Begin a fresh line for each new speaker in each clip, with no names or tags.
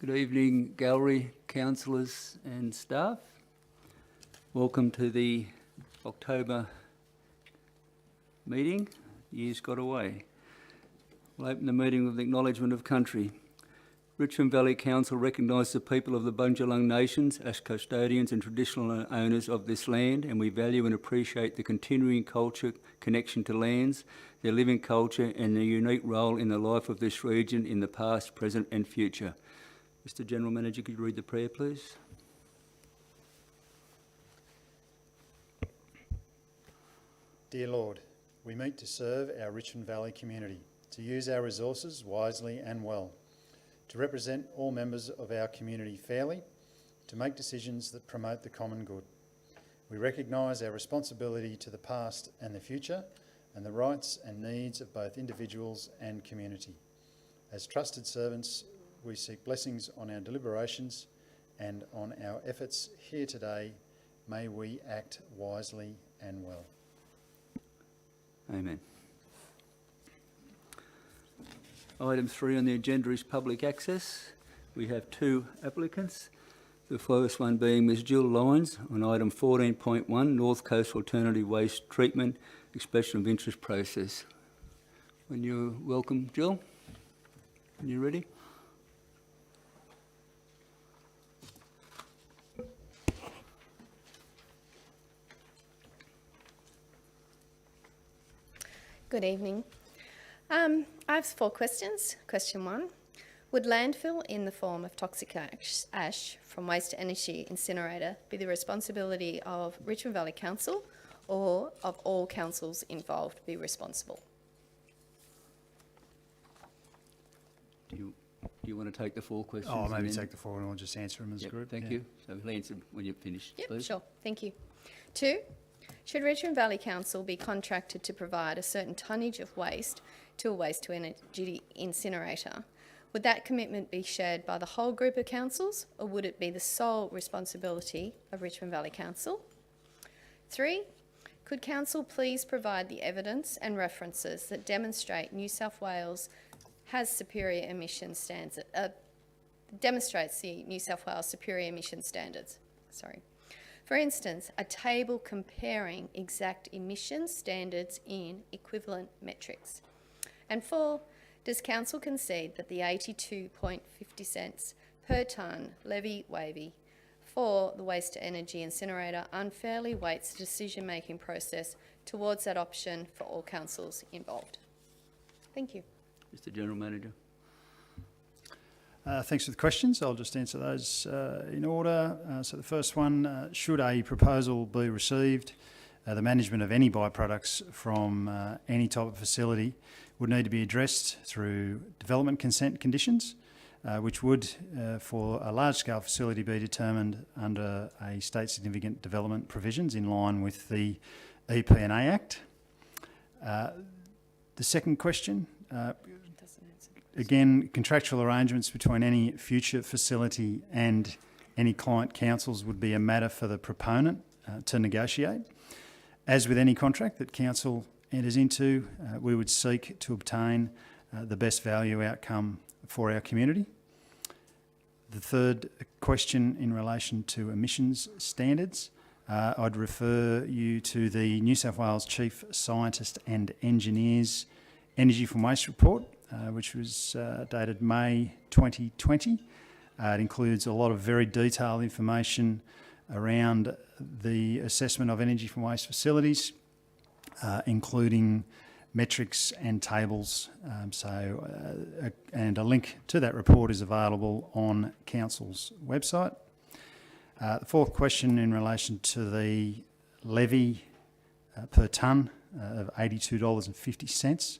Good evening, gallery, councillors and staff. Welcome to the October meeting. The year's got away. We'll open the meeting with acknowledgement of country. Richmond Valley Council recognises the people of the Bundjalung Nations as custodians and traditional owners of this land, and we value and appreciate the continuing culture, connection to lands, their living culture and their unique role in the life of this region in the past, present and future. Mr General Manager, could you read the prayer, please?
Dear Lord, we meet to serve our Richmond Valley community, to use our resources wisely and well, to represent all members of our community fairly, to make decisions that promote the common good. We recognise our responsibility to the past and the future, and the rights and needs of both individuals and community. As trusted servants, we seek blessings on our deliberations and on our efforts here today. May we act wisely and well.
Amen. Item 3 on the agenda is public access. We have two applicants. The first one being Ms Jill Lyons on item 14.1, North Coast Alternative Waste Treatment Expression of Interest Process. When you're welcome, Jill. Are you ready?
Good evening. I have 4 questions. Question 1. Would landfill in the form of toxic ash from waste to energy incinerator be the responsibility of Richmond Valley Council or of all councils involved be responsible?
Do you want to take the 4 questions?
Oh, maybe take the 4 and I'll just answer them as a group.
Thank you. So we'll answer when you're finished,
Yep,
please.
sure. Thank you. 2. Should Richmond Valley Council be contracted to provide a certain tonnage of waste to a waste-to-energy incinerator? Would that commitment be shared by the whole group of councils, or would it be the sole responsibility of Richmond Valley Council? 3. Could Council please provide the evidence and references that demonstrate New South Wales has superior emission standards, demonstrates the New South Wales superior emission standards? For instance, a table comparing exact emission standards in equivalent metrics. And 4, does Council concede that the 82.50 cents per tonne levy waivy for the waste-to-energy incinerator unfairly weights the decision-making process towards that option for all councils involved? Thank you.
Mr General Manager.
Thanks for the questions. I'll just answer those in order. So the first one, should a proposal be received, the management of any byproducts from any type of facility would need to be addressed through development consent conditions, which would, for a large-scale facility, be determined under a state significant development provisions in line with the EP&A Act. The second question, again, contractual arrangements between any future facility and any client councils would be a matter for the proponent to negotiate. As with any contract that council enters into, we would seek to obtain the best value outcome for our community. The third question in relation to emissions standards, I'd refer you to the New South Wales Chief Scientist and Engineer's Energy from Waste report, which was dated May 2020. It includes a lot of very detailed information around the assessment of energy from waste facilities, including metrics and tables. And a link to that report is available on Council's website. The fourth question in relation to the levy per tonne of $82.50.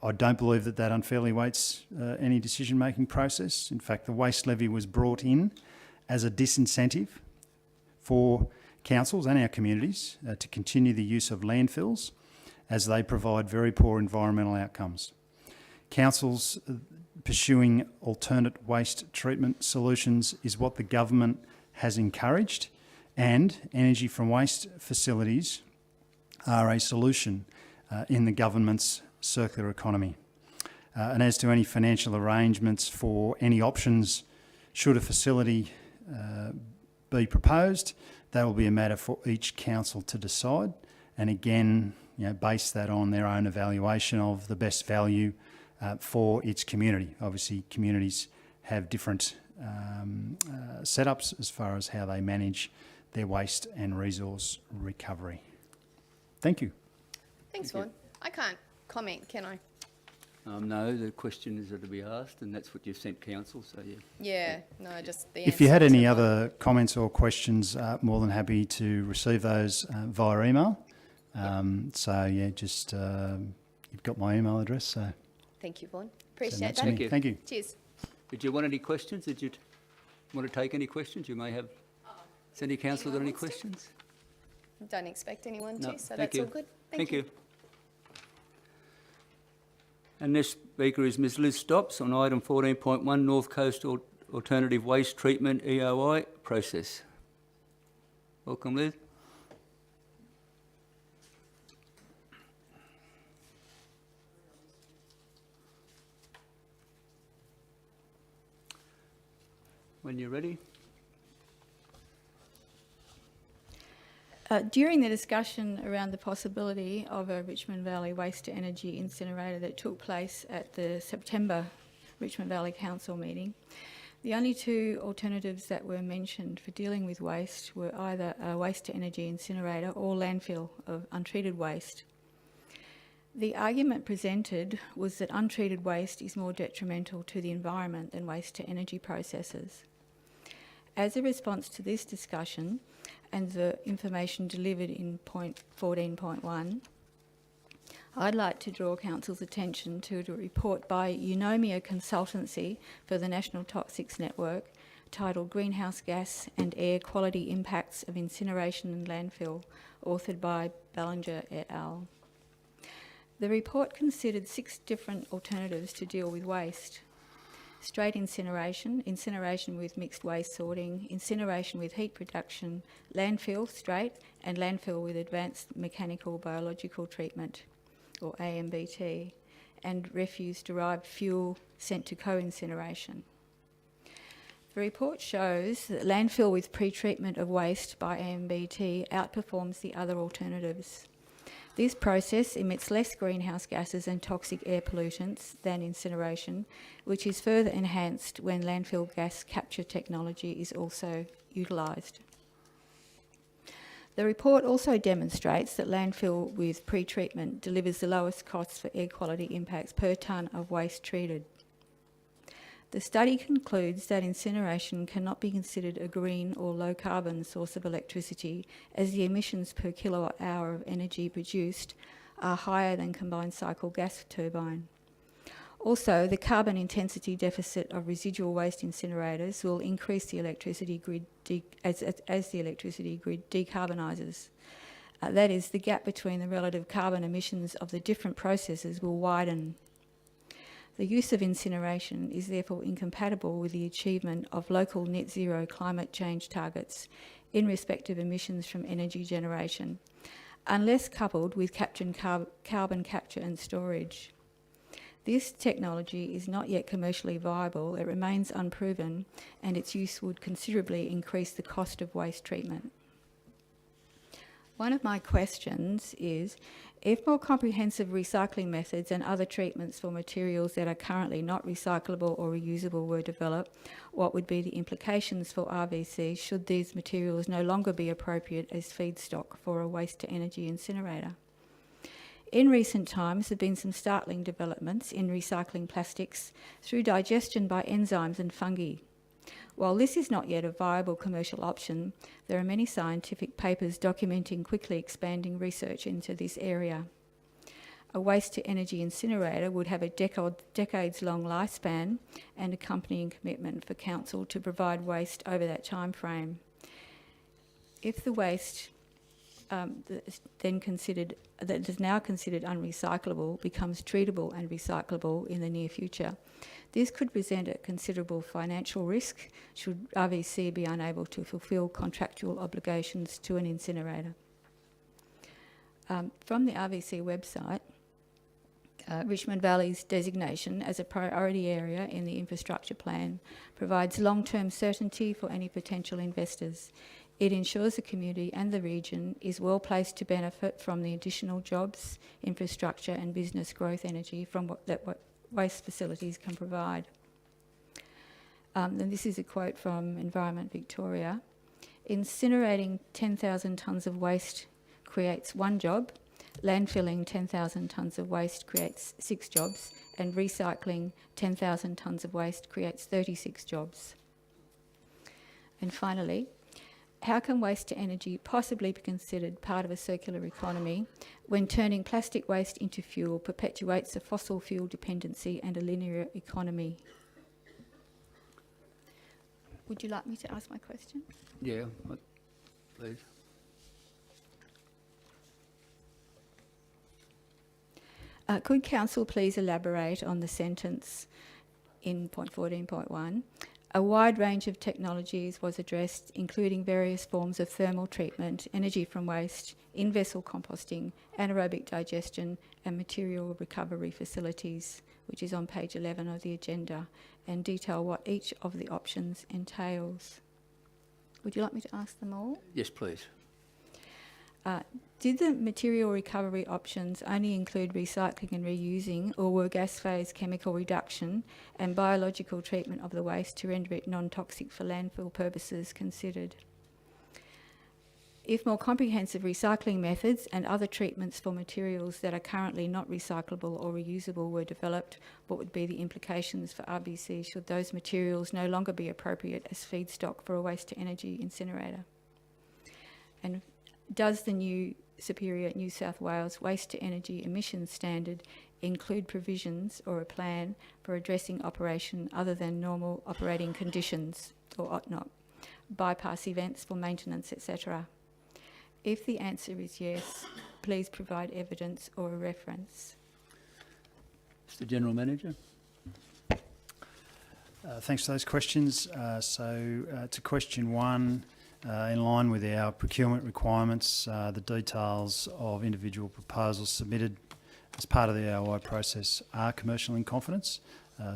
I don't believe that that unfairly weights any decision-making process. In fact, the waste levy was brought in as a disincentive for councils and our communities to continue the use of landfills as they provide very poor environmental outcomes. Councils pursuing alternate waste treatment solutions is what the government has encouraged, and energy from waste facilities are a solution in the government's circular economy. And as to any financial arrangements for any options, should a facility be proposed, that will be a matter for each council to decide. And again, base that on their own evaluation of the best value for its community. Obviously, communities have different setups as far as how they manage their waste and resource recovery. Thank you.
Thanks,
Thank you.
Vaughan. I can't comment, can I?
No, the questions are to be asked, and that's what you've sent council, so yeah.
Yeah, no, just the
If you had
answer
any
to
other comments or questions, more than happy to receive those via email. Just you've got my email address, so
Thank you, Vaughan.
send
Appreciate
that to
that.
me.
Thank you.
Thank you.
Cheers.
Did you want any questions? Did you want to take any questions? You may have. Has any council got any
wants to?
questions?
Don't expect anyone
No,
to, so
thank
that's
you.
all good.
Thank you. And next speaker is Ms Liz Stopps on item 14.1, North Coast Alternative Waste Treatment EOI process. Welcome, Liz. When you're ready.
During the discussion around the possibility of a Richmond Valley waste-to-energy incinerator that took place at the September Richmond Valley Council meeting, the only two alternatives that were mentioned for dealing with waste were either a waste-to-energy incinerator or landfill of untreated waste. The argument presented was that untreated waste is more detrimental to the environment than waste-to-energy processes. As a response to this discussion, and the information delivered in point 14.1, I'd like to draw Council's attention to a report by Eunomia Consultancy for the National Toxics Network titled Greenhouse Gas and Air Quality Impacts of Incineration and Landfill, authored by Ballinger et al. The report considered 6 different alternatives to deal with waste. Straight incineration, incineration with mixed waste sorting, incineration with heat production, landfill straight, and landfill with advanced mechanical biological treatment, or AMBT, and refuse-derived fuel sent to co-incineration. The report shows that landfill with pre-treatment of waste by AMBT outperforms the other alternatives. This process emits less greenhouse gases and toxic air pollutants than incineration, which is further enhanced when landfill gas capture technology is also utilised. The report also demonstrates that landfill with pre-treatment delivers the lowest costs for air quality impacts per tonne of waste treated. The study concludes that incineration cannot be considered a green or low carbon source of electricity, as the emissions per kilowatt hour of energy produced are higher than combined cycle gas turbine. Also, the carbon intensity deficit of residual waste incinerators will increase the electricity grid as the electricity grid decarbonises. That is, the gap between the relative carbon emissions of the different processes will widen. The use of incineration is therefore incompatible with the achievement of local net zero climate change targets in respect of emissions from energy generation, unless coupled with carbon capture and storage. This technology is not yet commercially viable, it remains unproven, and its use would considerably increase the cost of waste treatment. One of my questions is, if more comprehensive recycling methods and other treatments for materials that are currently not recyclable or reusable were developed, what would be the implications for RVC should these materials no longer be appropriate as feedstock for a waste-to-energy incinerator? In recent times, there have been some startling developments in recycling plastics through digestion by enzymes and fungi. While this is not yet a viable commercial option, there are many scientific papers documenting quickly expanding research into this area. A waste-to-energy incinerator would have a decades-long lifespan and accompanying commitment for council to provide waste over that time frame. If the waste that is now considered unrecyclable becomes treatable and recyclable in the near future, this could present a considerable financial risk should RVC be unable to fulfil contractual obligations to an incinerator. From the RVC website, Richmond Valley's designation as a priority area in the infrastructure plan provides long-term certainty for any potential investors. It ensures the community and the region is well placed to benefit from the additional jobs, infrastructure and business growth energy from what waste facilities can provide. And this is a quote from Environment Victoria. Incinerating 10,000 tonnes of waste creates 1 job, landfilling 10,000 tonnes of waste creates 6 jobs, and recycling 10,000 tonnes of waste creates 36 jobs. And finally, how can waste to energy possibly be considered part of a circular economy when turning plastic waste into fuel perpetuates a fossil fuel dependency and a linear economy? Would you like me to ask my question?
Yeah, please.
Could Council please elaborate on the sentence in point 14.1? A wide range of technologies was addressed, including various forms of thermal treatment, energy from waste, in-vessel composting, anaerobic digestion and material recovery facilities, which is on page 11 of the agenda, and detail what each of the options entails. Would you like me to ask them all?
Yes, please.
Did the material recovery options only include recycling and reusing, or were gas phase chemical reduction and biological treatment of the waste to render it non-toxic for landfill purposes considered? If more comprehensive recycling methods and other treatments for materials that are currently not recyclable or reusable were developed, what would be the implications for RBC should those materials no longer be appropriate as feedstock for a waste-to-energy incinerator? And does the new Superior New South Wales waste-to-energy emissions standard include provisions or a plan for addressing operation other than normal operating conditions or OTNOC, bypass events for maintenance, etc.? If the answer is yes, please provide evidence or a reference.
Mr. General Manager.
Thanks for those questions. To question 1, in line with our procurement requirements, the details of individual proposals submitted as part of the AOI process are commercial in confidence,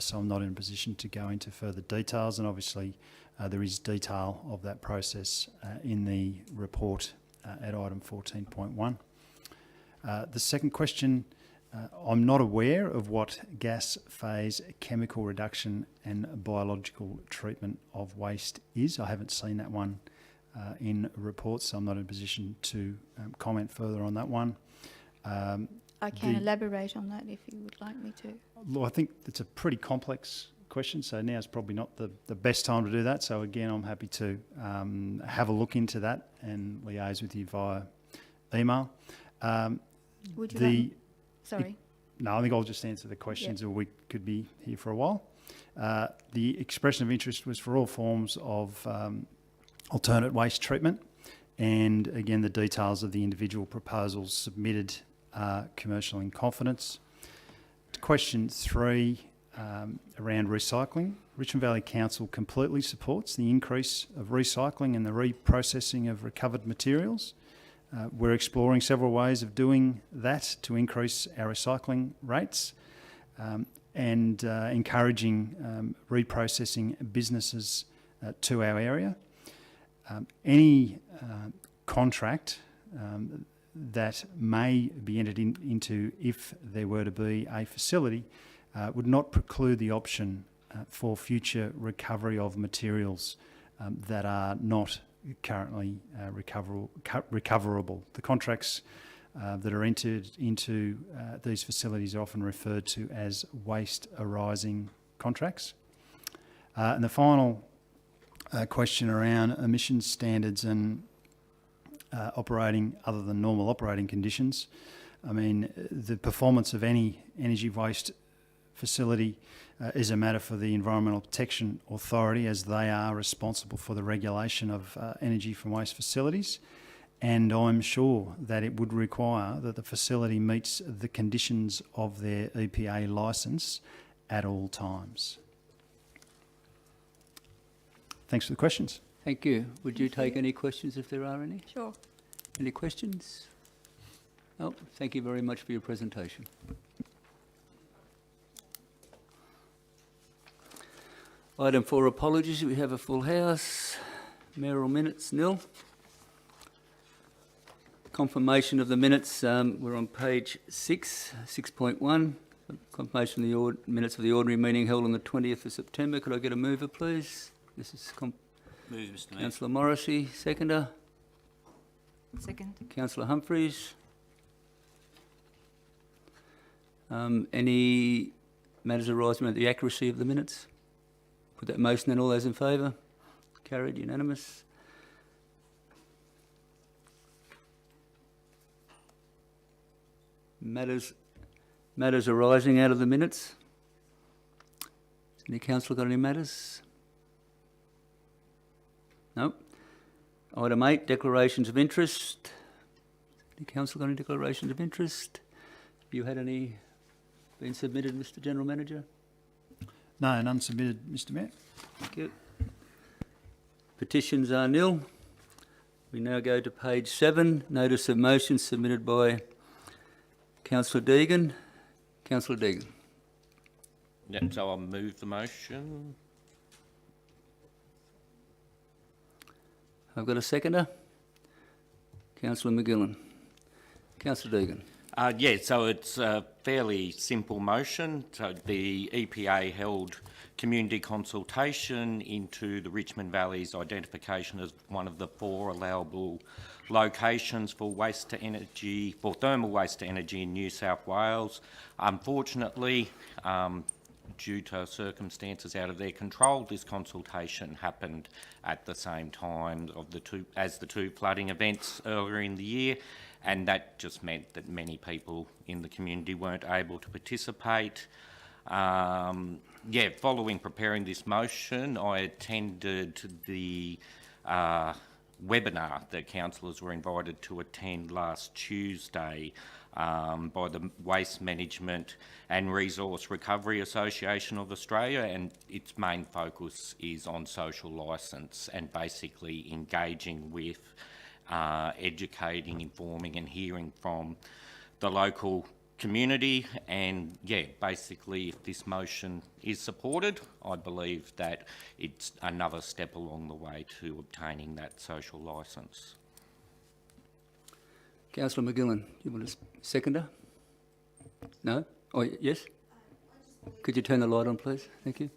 so I'm not in a position to go into further details, and obviously there is detail of that process in the report at item 14.1. The second question, I'm not aware of what gas phase chemical reduction and biological treatment of waste is. I haven't seen that one in reports, so I'm not in a position to comment further on that one.
I can elaborate on that if you would like me to.
Well, I think it's a pretty complex question, so now's probably not the best time to do that. So again, I'm happy to have a look into that and liaise with you via email.
Would you like me? Sorry.
No, I think I'll just answer the questions, or we could be here for a while. The expression of interest was for all forms of alternate waste treatment, and again, the details of the individual proposals submitted are commercial in confidence. To question 3, around recycling, Richmond Valley Council completely supports the increase of recycling and the reprocessing of recovered materials. We're exploring several ways of doing that to increase our recycling rates and encouraging reprocessing businesses to our area. Any contract that may be entered into if there were to be a facility would not preclude the option for future recovery of materials that are not currently recoverable. The contracts that are entered into these facilities are often referred to as waste arising contracts. And the final question around emissions standards and operating other than normal operating conditions. I mean, the performance of any energy waste facility is a matter for the Environmental Protection Authority, as they are responsible for the regulation of energy from waste facilities. And I'm sure that it would require that the facility meets the conditions of their EPA licence at all times. Thanks for the questions.
Thank you. Would you take any questions if there are any?
Sure.
Any questions? Oh, thank you very much for your presentation. Item 4, apologies. We have a full house. Mayoral minutes, nil. Confirmation of the minutes, we're on page 6, 6.1. Confirmation of the minutes of the ordinary meeting held on the 20th of September. Could I get a mover, please? This is
Move, Mr Mayor.
Councillor Morrissey, seconder.
Second.
Councillor Humphries. Any matters arising about the accuracy of the minutes? Put that motion then. All those in favour? Carried, unanimous. Matters arising out of the minutes? Has any councillor got any matters? No. Item 8, declarations of interest. Any council got any declarations of interest? Have you had any been submitted, Mr General Manager?
No, none submitted, Mr Mayor.
Thank you. Petitions are nil. We now go to page 7, notice of motion submitted by Councillor Deegan. Councillor Deegan.
Yep, so I'll move the motion.
I've got a seconder. Councillor McGillen. Councillor Deegan.
Yeah, so it's a fairly simple motion. So the EPA held community consultation into the Richmond Valley's identification as one of the 4 allowable locations for waste to energy, for thermal waste to energy in New South Wales. Unfortunately, due to circumstances out of their control, this consultation happened at the same time of the two flooding events earlier in the year, and that just meant that many people in the community weren't able to participate. Following preparing this motion, I attended the webinar that councillors were invited to attend last Tuesday by the Waste Management and Resource Recovery Association of Australia, and its main focus is on social licence and basically engaging with, educating, informing and hearing from the local community. And basically if this motion is supported, I believe that it's another step along the way to obtaining that social licence.
Councillor McGillen, you want a seconder? No? Oh, yes? Could you turn the light on, please? Thank you.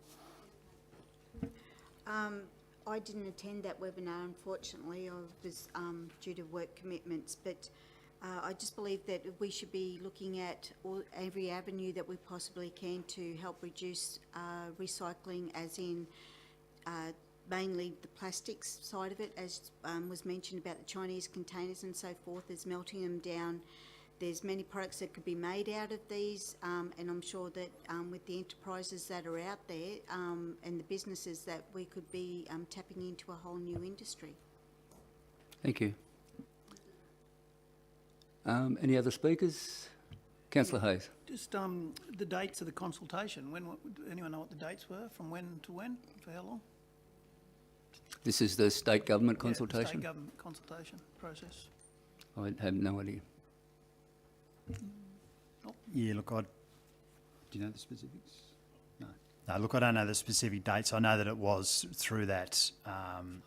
I didn't attend that webinar, unfortunately. I was due to work commitments, but I just believe that we should be looking at every avenue that we possibly can to help reduce recycling, as in mainly the plastics side of it, as was mentioned about the Chinese containers and so forth, is melting them down. There's many products that could be made out of these, and I'm sure that with the enterprises that are out there and the businesses, that we could be tapping into a whole new industry.
Thank you. Any other speakers? Councillor Hayes.
Just the dates of the consultation. Anyone know what the dates were? From when to when? For how long?
This is the state government consultation?
State government consultation process.
I have no idea.
Yeah, look,
Do you know the specifics?
no, look, I don't know the specific dates. I know that it was through that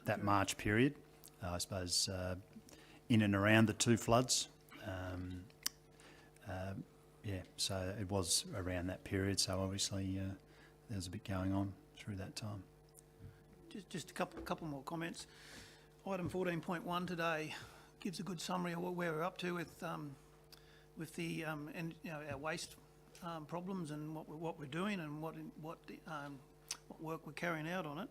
that March period, I suppose, in and around the 2 floods. So it was around that period. So obviously there was a bit going on through that time.
Just a couple more comments. Item 14.1 today gives a good summary of where we're up to with the our waste problems and what we're doing and what work we're carrying out on it.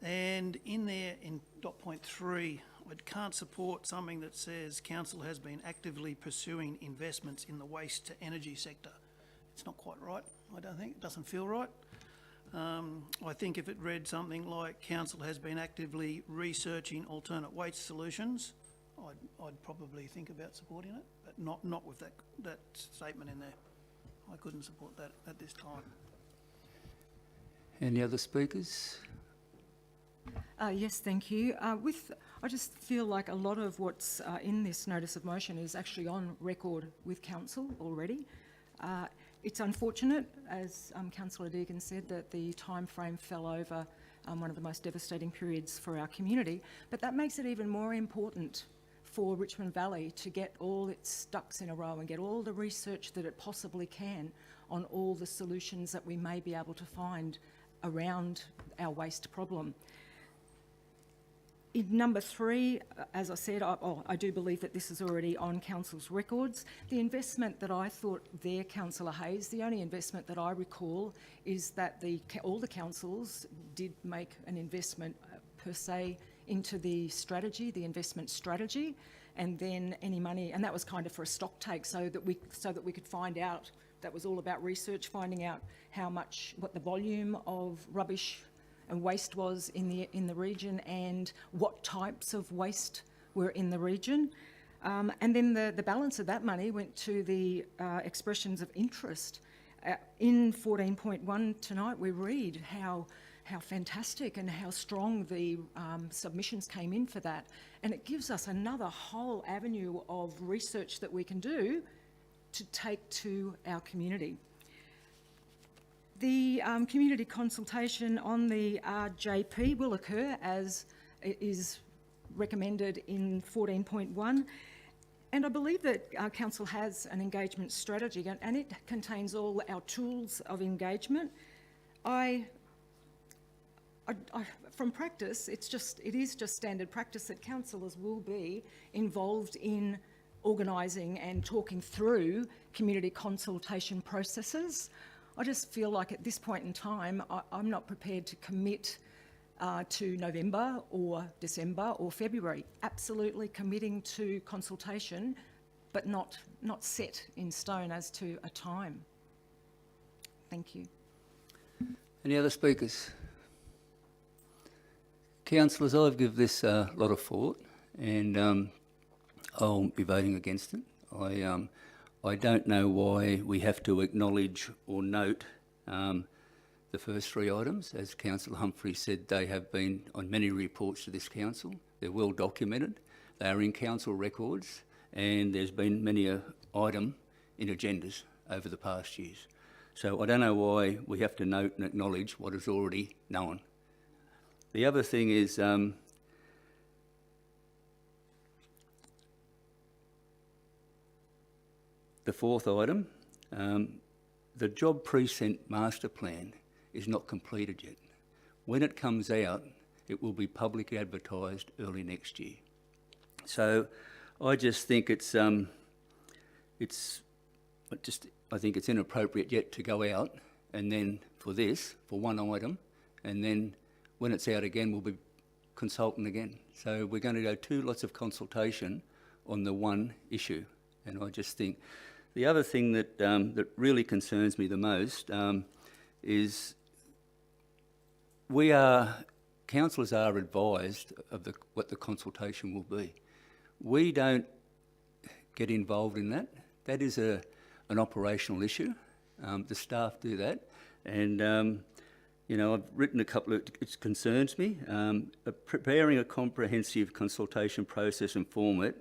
And in there, in .3, I can't support something that says council has been actively pursuing investments in the waste to energy sector. It's not quite right, I don't think. It doesn't feel right. I think if it read something like council has been actively researching alternate waste solutions, I'd probably think about supporting it, but not with that statement in there. I couldn't support that at this time.
Any other speakers?
Yes, thank you. I just feel like a lot of what's in this notice of motion is actually on record with council already. It's unfortunate, as Councillor Deegan said, that the timeframe fell over one of the most devastating periods for our community, but that makes it even more important for Richmond Valley to get all its ducks in a row and get all the research that it possibly can on all the solutions that we may be able to find around our waste problem. In number 3, as I said, I do believe that this is already on Council's records. The investment that I thought there, Councillor Hayes, the only investment that I recall is that all the councils did make an investment per se into the strategy, the investment strategy, and then any money, and that was kind of for a stock take so that we could find out. That was all about research, finding out what the volume of rubbish and waste was in the region and what types of waste were in the region. And then the balance of that money went to the expressions of interest. In 14.1 tonight, we read how fantastic and how strong the submissions came in for that. And it gives us another whole avenue of research that we can do to take to our community. The community consultation on the RJP will occur as it is recommended in 14.1, and I believe that our council has an engagement strategy and it contains all our tools of engagement. From practice, it is just standard practice that councillors will be involved in organising and talking through community consultation processes. I just feel like at this point in time, I'm not prepared to commit to November or December or February. Absolutely committing to consultation, but not set in stone as to a time. Thank you.
Any other speakers? Councillors, I've given this a lot of thought, and I'll be voting against it. I don't know why we have to acknowledge or note the first 3 items. As Councillor Humphrey said, they have been on many reports to this council. They're well documented. They are in council records, and there's been many an item in agendas over the past years. So I don't know why we have to note and acknowledge what is already known. The other thing is the 4th item, the job precinct master plan is not completed yet. When it comes out, it will be publicly advertised early next year. So I just think I think it's inappropriate yet to go out and then for one item, and then when it's out again, we'll be consulting again. So we're going to go 2 lots of consultation on the one issue, and I just think. The other thing that that really concerns me the most is councillors are advised of what the consultation will be. We don't get involved in that. That is an operational issue. The staff do that, and I've written a couple of. It concerns me. Preparing a comprehensive consultation process and format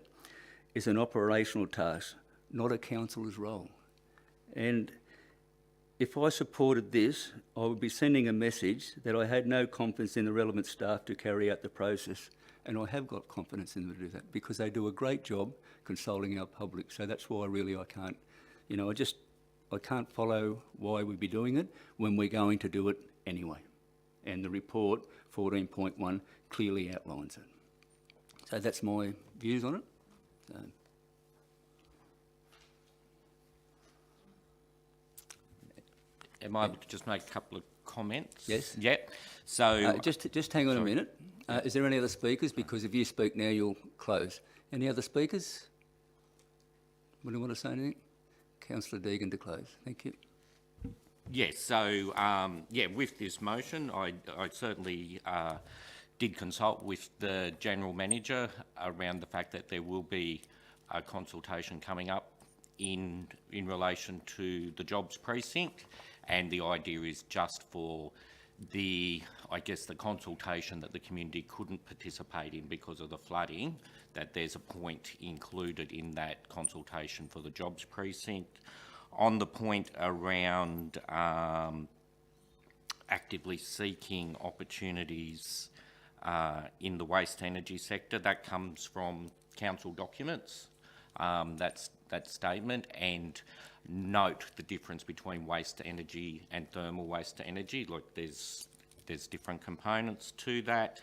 is an operational task, not a councillor's role. And if I supported this, I would be sending a message that I had no confidence in the relevant staff to carry out the process. And I have got confidence in them to do that because they do a great job consulting our public. So that's why I can't, I can't follow why we'd be doing it when we're going to do it anyway. And the report 14.1 clearly outlines it. So that's my views on it. So.
Am I able to just make a couple of comments?
Yes.
Yeah. So
just hang on a minute. Is there any other speakers? Because if you speak now, you'll close. Any other speakers? Would you want to say anything? Councillor Deegan to close. Thank you.
Yes. So with this motion, I certainly did consult with the General Manager around the fact that there will be a consultation coming up in relation to the jobs precinct, and the idea is just for the consultation that the community couldn't participate in because of the flooding, that there's a point included in that consultation for the jobs precinct. on the point around actively seeking opportunities in the waste energy sector, that comes from council documents, that statement, and note the difference between waste to energy and thermal waste to energy. Like there's different components to that.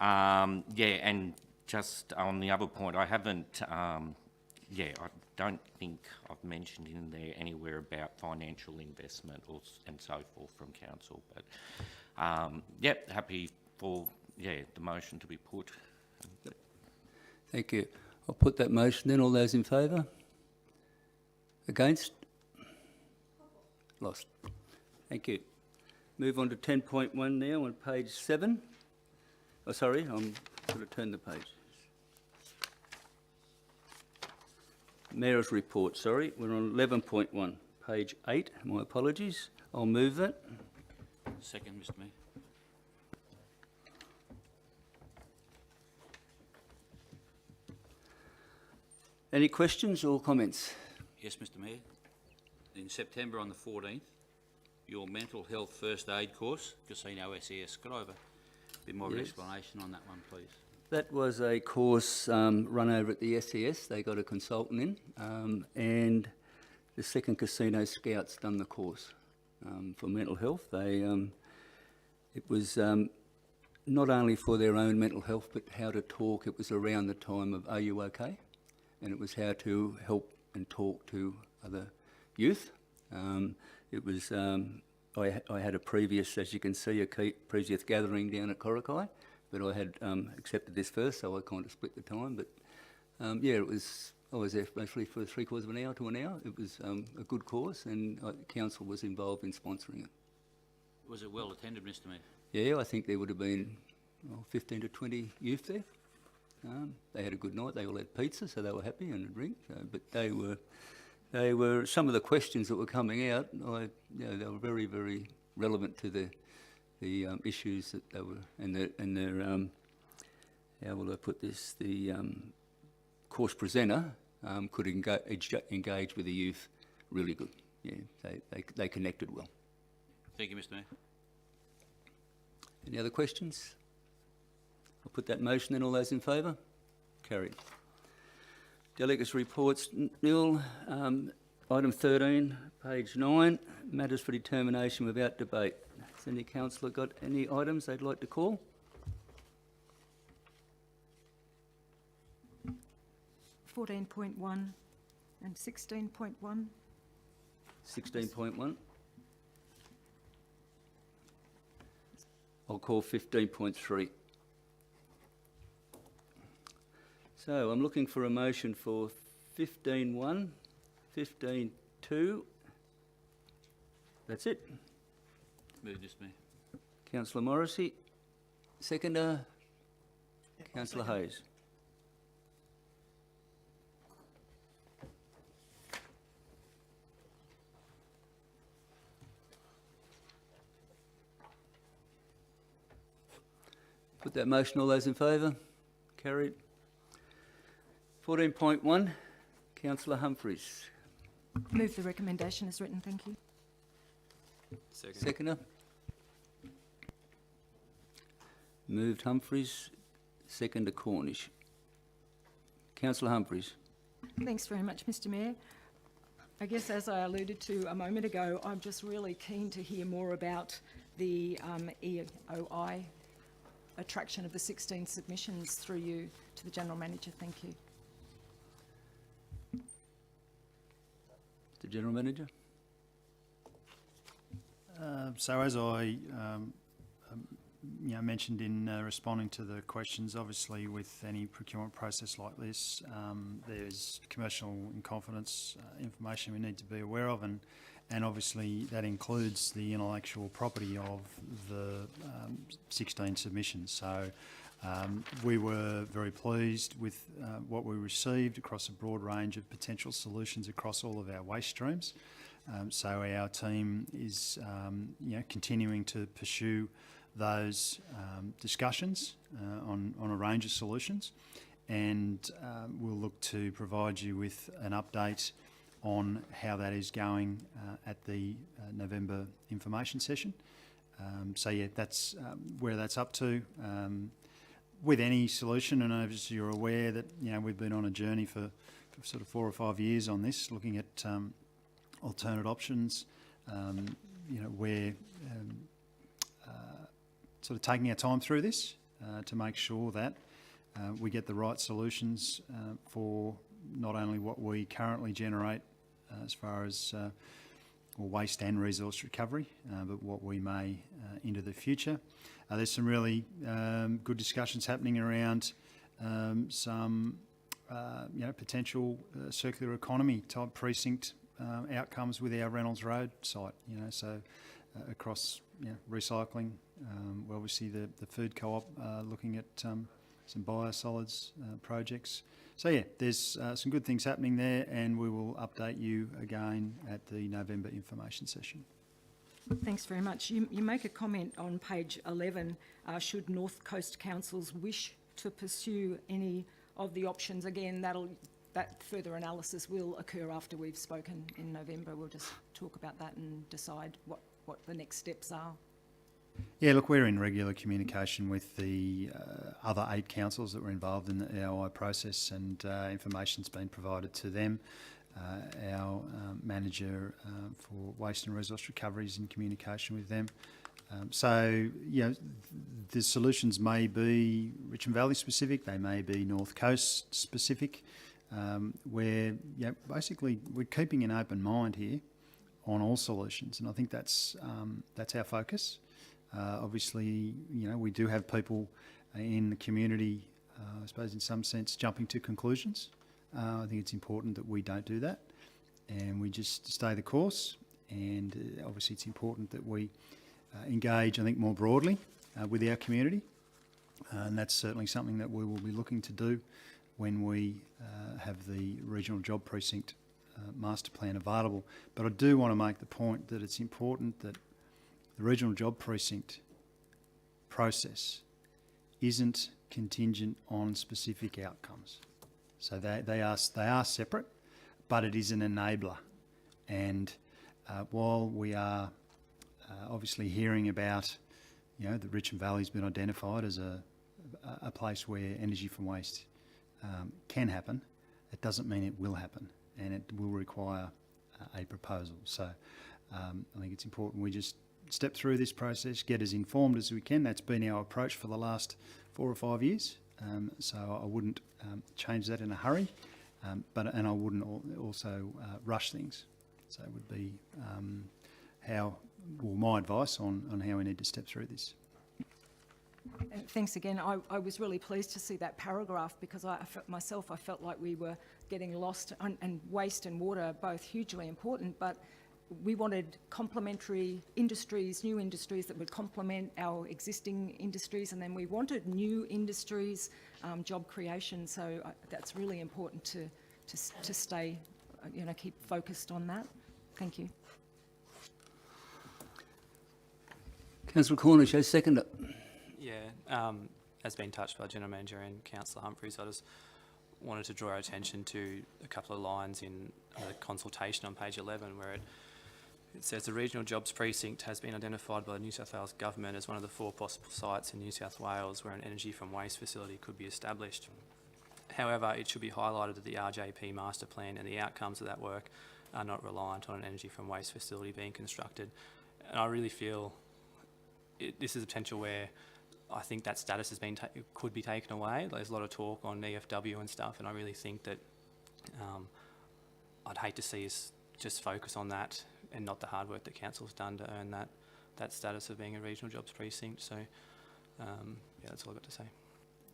Yeah, and just on the other point, I haven't, I don't think I've mentioned in there anywhere about financial investment and so forth from council. But, yep, happy for, the motion to be put.
Thank you. I'll put that motion then. All those in favour? Against? Lost. Thank you. Move on to 10.1 now on page 7. Oh, sorry, I'm going to turn the page. Mayor's report, sorry. We're on 11.1, page 8. My apologies. I'll move that.
Second, Mr Mayor.
Any questions or comments?
Yes, Mr Mayor. In September on the 14th, your mental health first aid course, Casino SES. Could I have a bit more of an explanation on that one, please?
That was a course run over at the SES. They got a consultant in, and the second Casino Scouts done the course for mental health. It was not only for their own mental health, but how to talk. It was around the time of Are You OK? And it was how to help and talk to other youth. It was, I had a previous, as you can see, a previous gathering down at Korakai, but I had accepted this first, so I kind of split the time. But it was, I was there mostly for 3/4 of an hour to an hour. It was a good course, and council was involved in sponsoring it.
Was it well attended, Mr Mayor?
Yeah, I think there would have been 15 to 20 youth there. They had a good night. They all had pizza, so they were happy, and a drink. But they were some of the questions that were coming out. They were very, very relevant to the issues that they were and their how will I put this? The course presenter could engage with the youth really good. Yeah, they connected well.
Thank you, Mr Mayor.
Any other questions? I'll put that motion then. All those in favour? Carried. Delegates' reports, nil. Item 13, page 9, matters for determination without debate. Has any councillor got any items they'd like to call?
14.1 and 16.1.
16.1. I'll call 15.3. So I'm looking for a motion for 15.1, 15.2. That's it.
Move, Mr Mayor.
Councillor Morrissey. Seconder, Councillor Hayes. Put that motion. All those in favour? Carried. 14.1, Councillor Humphries.
Move the recommendation as written, thank you.
Seconder. Moved Humphries. Seconder Cornish. Councillor Humphries.
Thanks very much, Mr Mayor. I guess as I alluded to a moment ago, I'm just really keen to hear more about the EOI attraction of the 16 submissions through you to the General Manager. Thank you.
The General Manager.
So as I mentioned in responding to the questions, obviously with any procurement process like this, there's commercial and confidence information we need to be aware of, and obviously that includes the intellectual property of the 16 submissions. So we were very pleased with what we received across a broad range of potential solutions across all of our waste streams. So our team is continuing to pursue those discussions on a range of solutions, and we'll look to provide you with an update on how that is going at the November information session. So yeah, that's where that's up to. With any solution, and as you're aware that, you know, we've been on a journey for sort of 4 or 5 years on this, looking at alternate options. You know, we're sort of taking our time through this to make sure that we get the right solutions for not only what we currently generate as far as waste and resource recovery, but what we may into the future. There's some really good discussions happening around some you know, potential circular economy type precinct outcomes with our Reynolds Road site. You know, so across, you know, recycling. Well, obviously the food co-op looking at some biosolids projects. So yeah, there's some good things happening there, and we will update you again at the November information session.
Thanks very much. You make a comment on page 11, should North Coast councils wish to pursue any of the options. Again, that further analysis will occur after we've spoken in November. We'll just talk about that and decide what the next steps are.
Yeah, look, we're in regular communication with the other 8 councils that were involved in the EOI process, and information's been provided to them. Our manager for waste and resource recovery is in communication with them. So, you know, the solutions may be Richmond Valley specific, they may be North Coast specific, where, you know, basically we're keeping an open mind here on all solutions, and I think that's our focus. Obviously, you know, we do have people in the community, I suppose in some sense, jumping to conclusions. I think it's important that we don't do that, and we just stay the course. And obviously it's important that we engage, I think, more broadly with our community. And that's certainly something that we will be looking to do when we have the regional job precinct master plan available. But I do want to make the point that it's important that the regional job precinct process isn't contingent on specific outcomes. So they are separate, but it is an enabler. And while we are obviously hearing about, you know, that Richmond Valley's been identified as a place where energy from waste can happen, it doesn't mean it will happen, and it will require a proposal. So I think it's important we just step through this process, get as informed as we can. That's been our approach for the last 4 or 5 years. So I wouldn't change that in a hurry, and I wouldn't also rush things. So it would be my advice on how we need to step through this.
Thanks again. I was really pleased to see that paragraph, because I felt like we were getting lost, and waste and water are both hugely important, but we wanted complementary industries, new industries that would complement our existing industries, and then we wanted new industries, job creation. So that's really important to stay, you know, keep focused on that. Thank you.
Councillor Cornish, I second it.
Yeah, as been touched by General Manager and Councillor Humphries, I just wanted to draw our attention to a couple of lines in the consultation on page 11, where it says the regional jobs precinct has been identified by the New South Wales Government as one of the 4 possible sites in New South Wales where an energy from waste facility could be established. However, it should be highlighted that the RJP master plan and the outcomes of that work are not reliant on an energy from waste facility being constructed. And I really feel this is a potential where I think that status could be taken away. There's a lot of talk on EFW and stuff, and I really think that I'd hate to see us just focus on that and not the hard work that council's done to earn that status of being a regional jobs precinct. So, yeah, that's all I've got to say.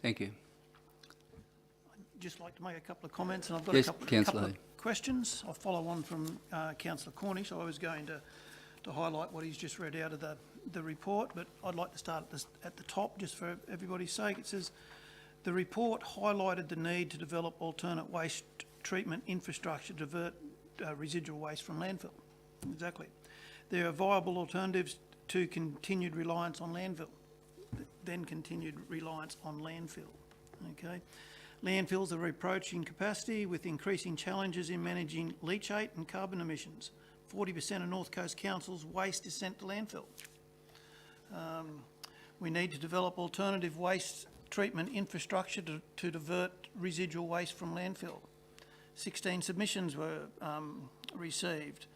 Thank you.
I'd just like to make a couple of comments, and I've got
Yes,
a couple
Councillor.
of questions. I'll follow on from Councillor Cornish. I was going to highlight what he's just read out of the report, but I'd like to start at the top just for everybody's sake. It says, the report highlighted the need to develop alternate waste treatment infrastructure to divert residual waste from landfill. Exactly. There are viable alternatives to continued reliance on landfill, then continued reliance on landfill. Okay. Landfills are approaching capacity with increasing challenges in managing leachate and carbon emissions. 40% of North Coast Council's waste is sent to landfill. We need to develop alternative waste treatment infrastructure to divert residual waste from landfill. 16 submissions were received,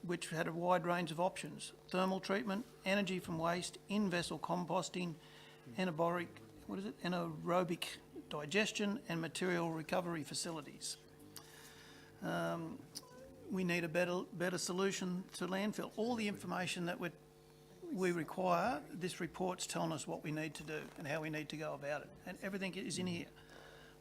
which had a wide range of options: thermal treatment, energy from waste, in-vessel composting, anaerobic digestion and material recovery facilities. We need a better solution to landfill. All the information that we require, this report's telling us what we need to do and how we need to go about it, and everything is in here.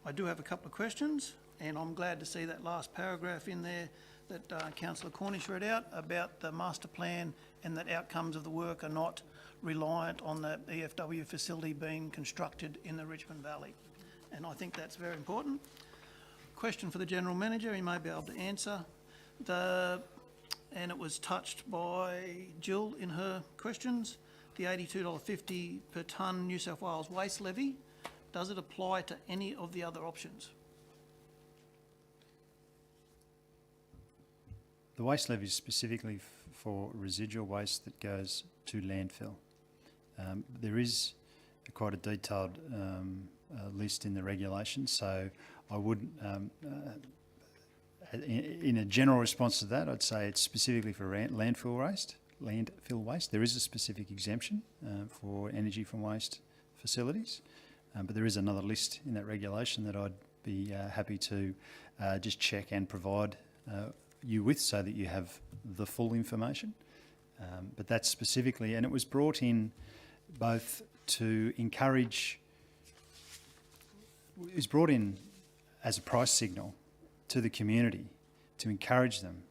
I do have a couple of questions, and I'm glad to see that last paragraph in there that Councillor Cornish read out about the master plan and that outcomes of the work are not reliant on the EFW facility being constructed in the Richmond Valley. And I think that's very important. Question for the General Manager, he may be able to answer. And it was touched by Jill in her questions, the $82.50 per tonne New South Wales waste levy, does it apply to any of the other options?
The waste levy is specifically for residual waste that goes to landfill. There is quite a detailed list in the regulations, so I would, in a general response to that, I'd say it's specifically for landfill waste. There is a specific exemption for energy from waste facilities, but there is another list in that regulation that I'd be happy to just check and provide you with, so that you have the full information. But that's specifically, and it was brought in both to encourage, it was brought in as a price signal to the community to encourage them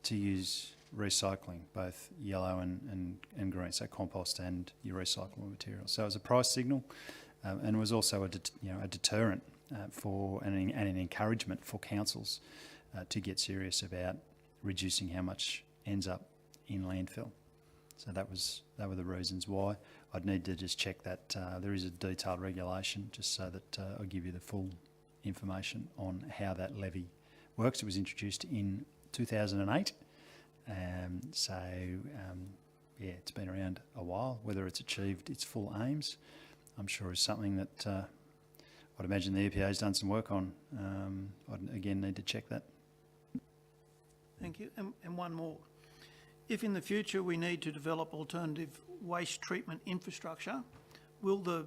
to use recycling, both yellow and green, so compost and your recyclable materials. So it was a price signal, and it was also a deterrent for and an encouragement for councils to get serious about reducing how much ends up in landfill. So that were the reasons why. I'd need to just check that there is a detailed regulation, just so that I'll give you the full information on how that levy works. It was introduced in 2008, yeah, it's been around a while. Whether it's achieved its full aims, I'm sure is something that I'd imagine the EPA has done some work on. I'd again need to check that.
Thank you. And one more. If in the future we need to develop alternative waste treatment infrastructure, will the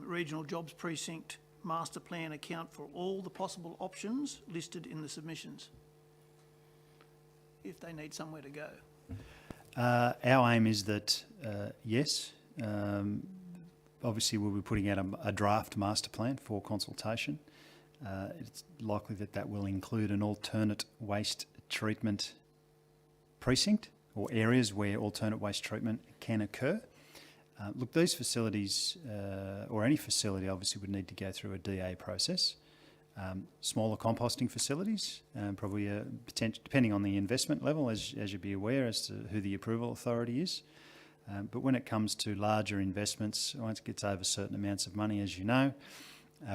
Regional Jobs Precinct Master Plan account for all the possible options listed in the submissions, if they need somewhere to go?
Our aim is that, yes, obviously we'll be putting out a draft master plan for consultation. It's likely that will include an alternate waste treatment precinct, or areas where alternate waste treatment can occur. Look, these facilities, or any facility, obviously would need to go through a DA process. Smaller composting facilities, probably depending on the investment level, as you'd be aware, as to who the approval authority is. But when it comes to larger investments, once it gets over certain amounts of money, as you know,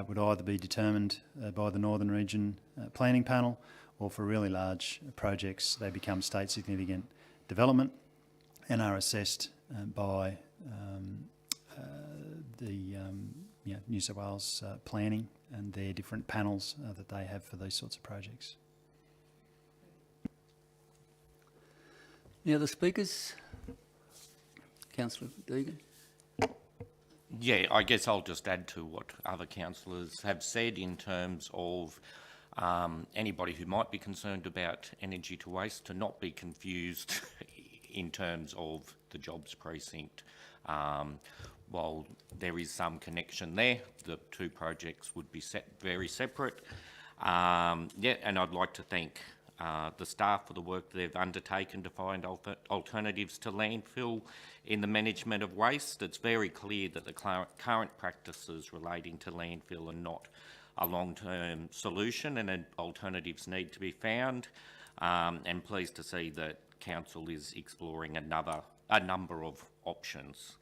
would either be determined by the Northern Region Planning Panel, or for really large projects, they become state significant development and are assessed by the New South Wales planning and their different panels that they have for these sorts of projects.
Any other speakers? Councillor Deegan.
Yeah, I guess I'll just add to what other councillors have said in terms of anybody who might be concerned about energy to waste to not be confused in terms of the jobs precinct. While there is some connection there, the two projects would be very separate. Yeah, and I'd like to thank the staff for the work they've undertaken to find alternatives to landfill in the management of waste. It's very clear that the current practices relating to landfill are not a long-term solution, and alternatives need to be found. And pleased to see that Council is exploring a number of options.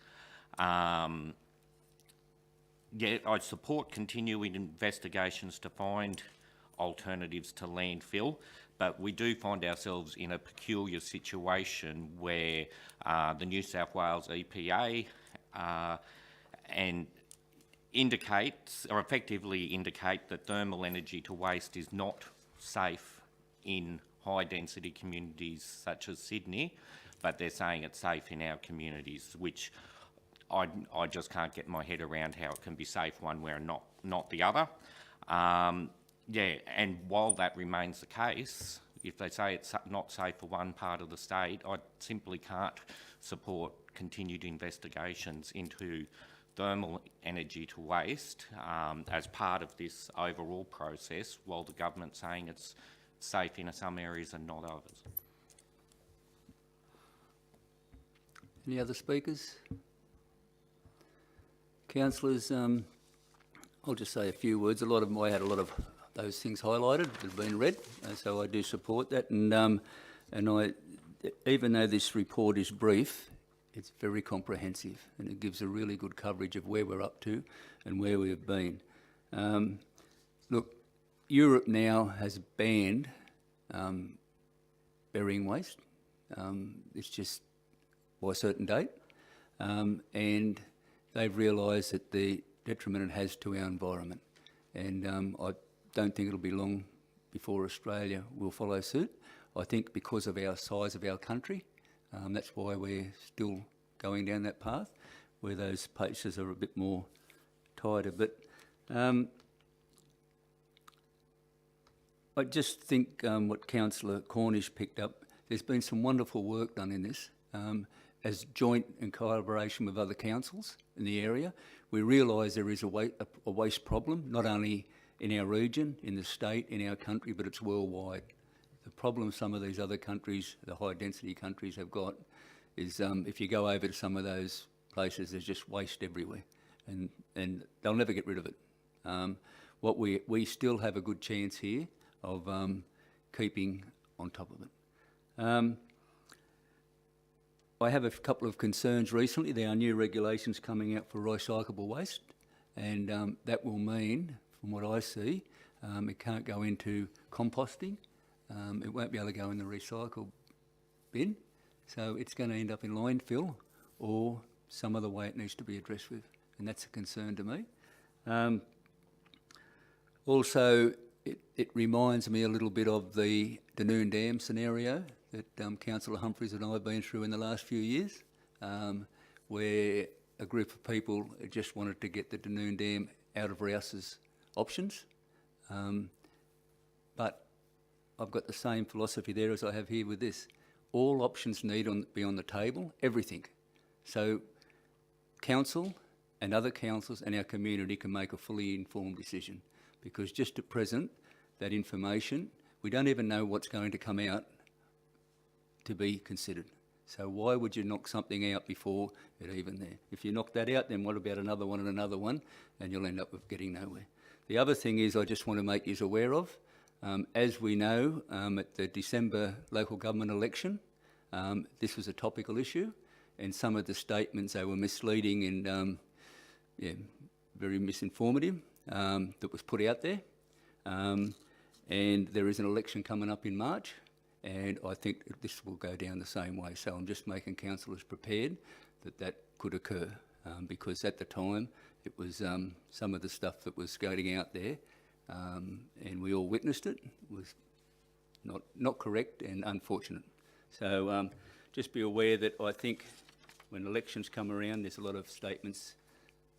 yeah, I support continuing investigations to find alternatives to landfill, but we do find ourselves in a peculiar situation where the New South Wales EPA and indicates, or effectively indicate, that thermal energy to waste is not safe in high-density communities such as Sydney, but they're saying it's safe in our communities, which I just can't get my head around how it can be safe one way and not the other. Yeah, and while that remains the case, if they say it's not safe for one part of the state, I simply can't support continued investigations into thermal energy to waste as part of this overall process, while the government's saying it's safe in some areas and not others.
Any other speakers? Councillors, I'll just say a few words. I had a lot of those things highlighted that have been read, so I do support that. And I, even though this report is brief, it's very comprehensive and it gives a really good coverage of where we're up to and where we have been. Look, Europe now has banned burying waste. It's just by a certain date, and they've realised that the detriment it has to our environment. And I don't think it'll be long before Australia will follow suit. I think because of our size of our country, that's why we're still going down that path, where those paces are a bit more tighter. But I just think what Councillor Cornish picked up, there's been some wonderful work done in this as joint and collaboration with other councils in the area. We realise there is a waste problem, not only in our region, in the state, in our country, but it's worldwide. The problem some of these other countries, the high density countries, have got is if you go over to some of those places, there's just waste everywhere, and they'll never get rid of it. We still have a good chance here of keeping on top of it. I have a couple of concerns recently. There are new regulations coming out for recyclable waste, and that will mean, from what I see, it can't go into composting. It won't be able to go in the recycle bin, so it's going to end up in landfill or some other way it needs to be addressed with, and that's a concern to me. Also, it reminds me a little bit of the Dunoon Dam scenario that Councillor Humphries and I have been through in the last few years, where a group of people just wanted to get the Dunoon Dam out of Rouse's options. But I've got the same philosophy there as I have here with this. All options need to be on the table, everything. So council and other councils and our community can make a fully informed decision, because just at present, that information, we don't even know what's going to come out to be considered. So why would you knock something out before it's even there? If you knock that out, then what about another one and another one, and you'll end up with getting nowhere. The other thing is I just want to make you aware of, as we know, at the December local government election, this was a topical issue, and some of the statements, they were misleading and very misinformative that was put out there. And there is an election coming up in March, and I think this will go down the same way. So I'm just making councillors prepared that that could occur, because at the time it was some of the stuff that was going out there, and we all witnessed it, was not correct and unfortunate. So just be aware that I think when elections come around, there's a lot of statements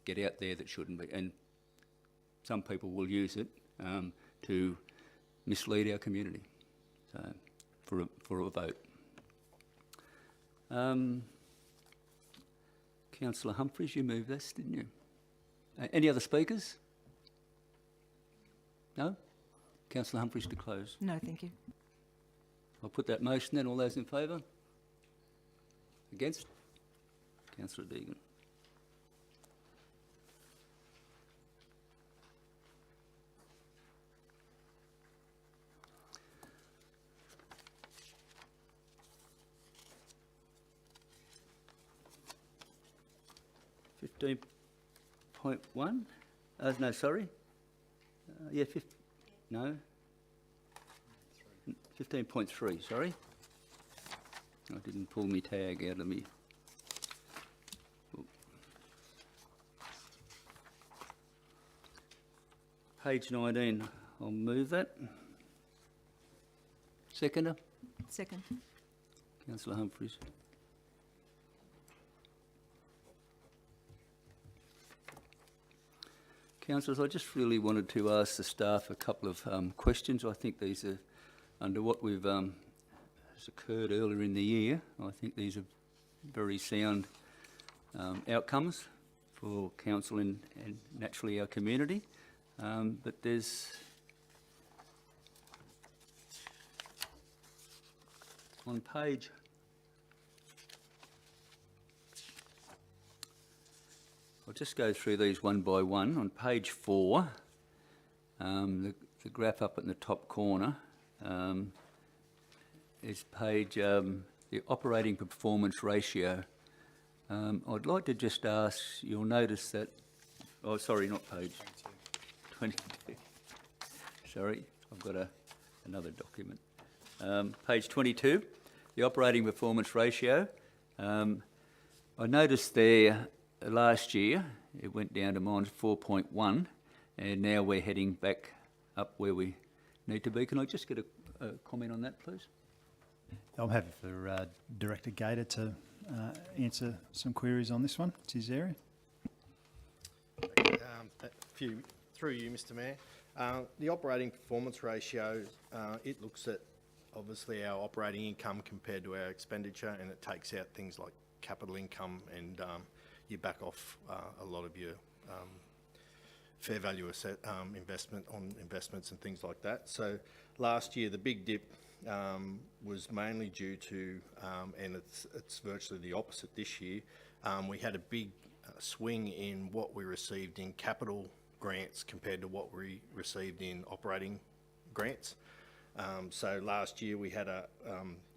get out there that shouldn't be, and some people will use it to mislead our community. So for a vote. Councillor Humphries, you moved this, didn't you? Any other speakers? No? Councillor Humphries to close.
No, thank you.
I'll put that motion then. All those in favour? Against? Councillor Deegan. .1 No, sorry. Yeah, no. 15.3, sorry. I didn't pull my tag out of me. Page 19, I'll move that. Seconder,
Second.
Councillor Humphries. Councillors, I just really wanted to ask the staff a couple of questions. I think these are under what we've has occurred earlier in the year. I think these are very sound outcomes for council and naturally our community. But there's on page I'll just go through these one by one. On page 4, the graph up in the top corner is the operating performance ratio. I'd like to just ask, you'll notice that, oh sorry, not page 22. Sorry, I've got another document. Page 22, the operating performance ratio. I noticed there last year it went down to -4.1 and now we're heading back up where we need to be. Can I just get a comment on that, please?
I'm happy for Director Gator to answer some queries on this one. It's his area.
Through you, Mr. Mayor. The operating performance ratio, it looks at obviously our operating income compared to our expenditure, and it takes out things like capital income, and you back off a lot of your fair value asset investment on investments and things like that. So last year the big dip was mainly due to, and it's virtually the opposite this year. We had a big swing in what we received in capital grants compared to what we received in operating grants. So last year we had a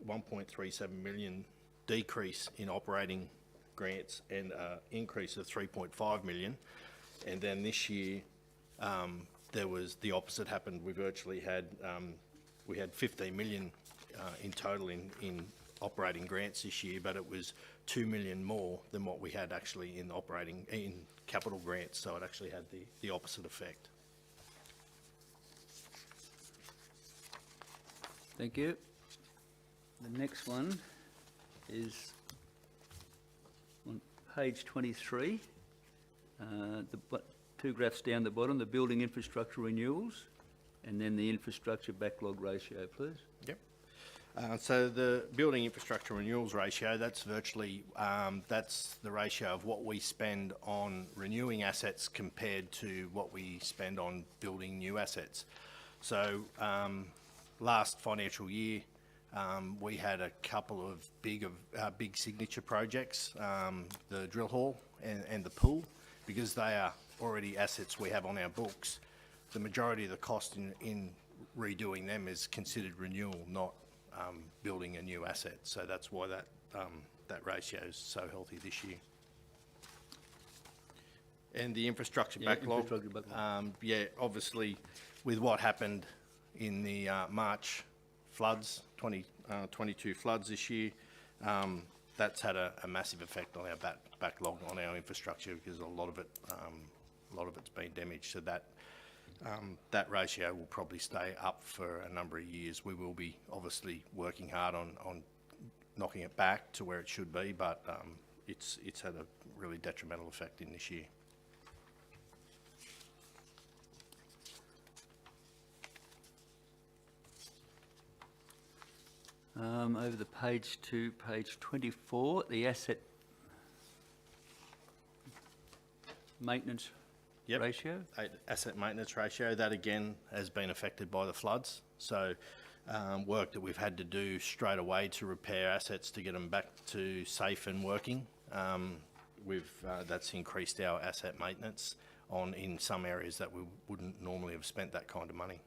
1.37 million decrease in operating grants and an increase of 3.5 million. And then this year there was the opposite happened. We virtually had we had 15 million in total in operating grants this year, but it was 2 million more than what we had actually in capital grants. So it actually had the opposite effect.
Thank you. The next one is on page 23. Two graphs down the bottom, the building infrastructure renewals, and then the infrastructure backlog ratio, please.
Yep. So the building infrastructure renewals ratio, that's virtually, that's the ratio of what we spend on renewing assets compared to what we spend on building new assets. So last financial year, we had a couple of big signature projects, the drill hall and the pool, because they are already assets we have on our books. The majority of the cost in redoing them is considered renewal, not building a new asset. So that's why that ratio is so healthy this year. And the infrastructure backlog, yeah, obviously with what happened in the March floods, 2022 floods this year, that's had a massive effect on our backlog on our infrastructure, because a lot of it's been damaged. So that ratio will probably stay up for a number of years. We will be obviously working hard on knocking it back to where it should be, but it's had a really detrimental effect in this year.
Over the page to page 24, the asset maintenance ratio.
Asset maintenance ratio, that again has been affected by the floods. So work that we've had to do straight away to repair assets to get them back to safe and working. That's increased our asset maintenance in some areas that we wouldn't normally have spent that kind of money.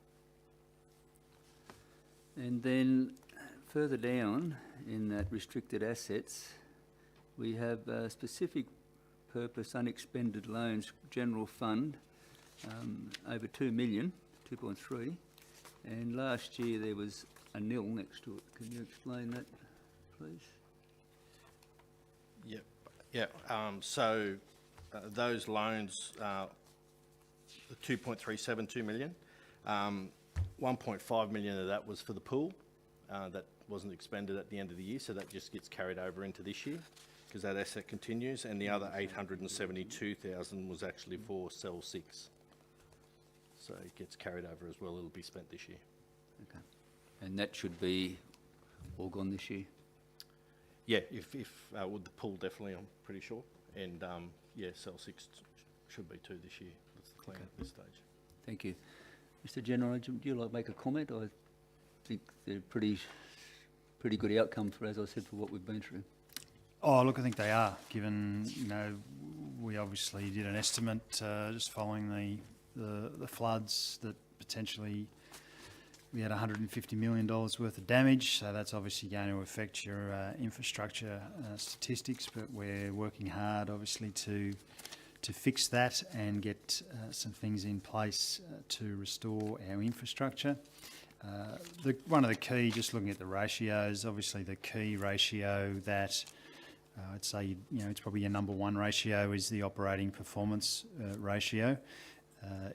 And then further down in that restricted assets, we have specific purpose unexpended loans, general fund, over 2 million, 2.3, and last year there was a nil next to it. Can you explain that, please?
Yep. Yeah. Those loans, 2.372 million. 1.5 million of that was for the pool. That wasn't expended at the end of the year, so that just gets carried over into this year because that asset continues, and the other 872,000 was actually for cell 6. So it gets carried over as well. It'll be spent this year.
Okay. And that should be all gone this year?
Yeah, with the pool, definitely, I'm pretty sure. And yeah, cell 6 should be too this year. That's the plan at this stage.
Thank you. Mr General, would you like to make a comment? I think they're pretty good outcome for, as I said, for what we've been through.
Oh, look, I think they are, given, we obviously did an estimate just following the floods that potentially we had $150 million worth of damage, so that's obviously going to affect your infrastructure statistics, but we're working hard, obviously, to fix that and get some things in place to restore our infrastructure. One of the key, just looking at the ratios, obviously the key ratio that I'd say, it's probably your number one ratio is the operating performance ratio.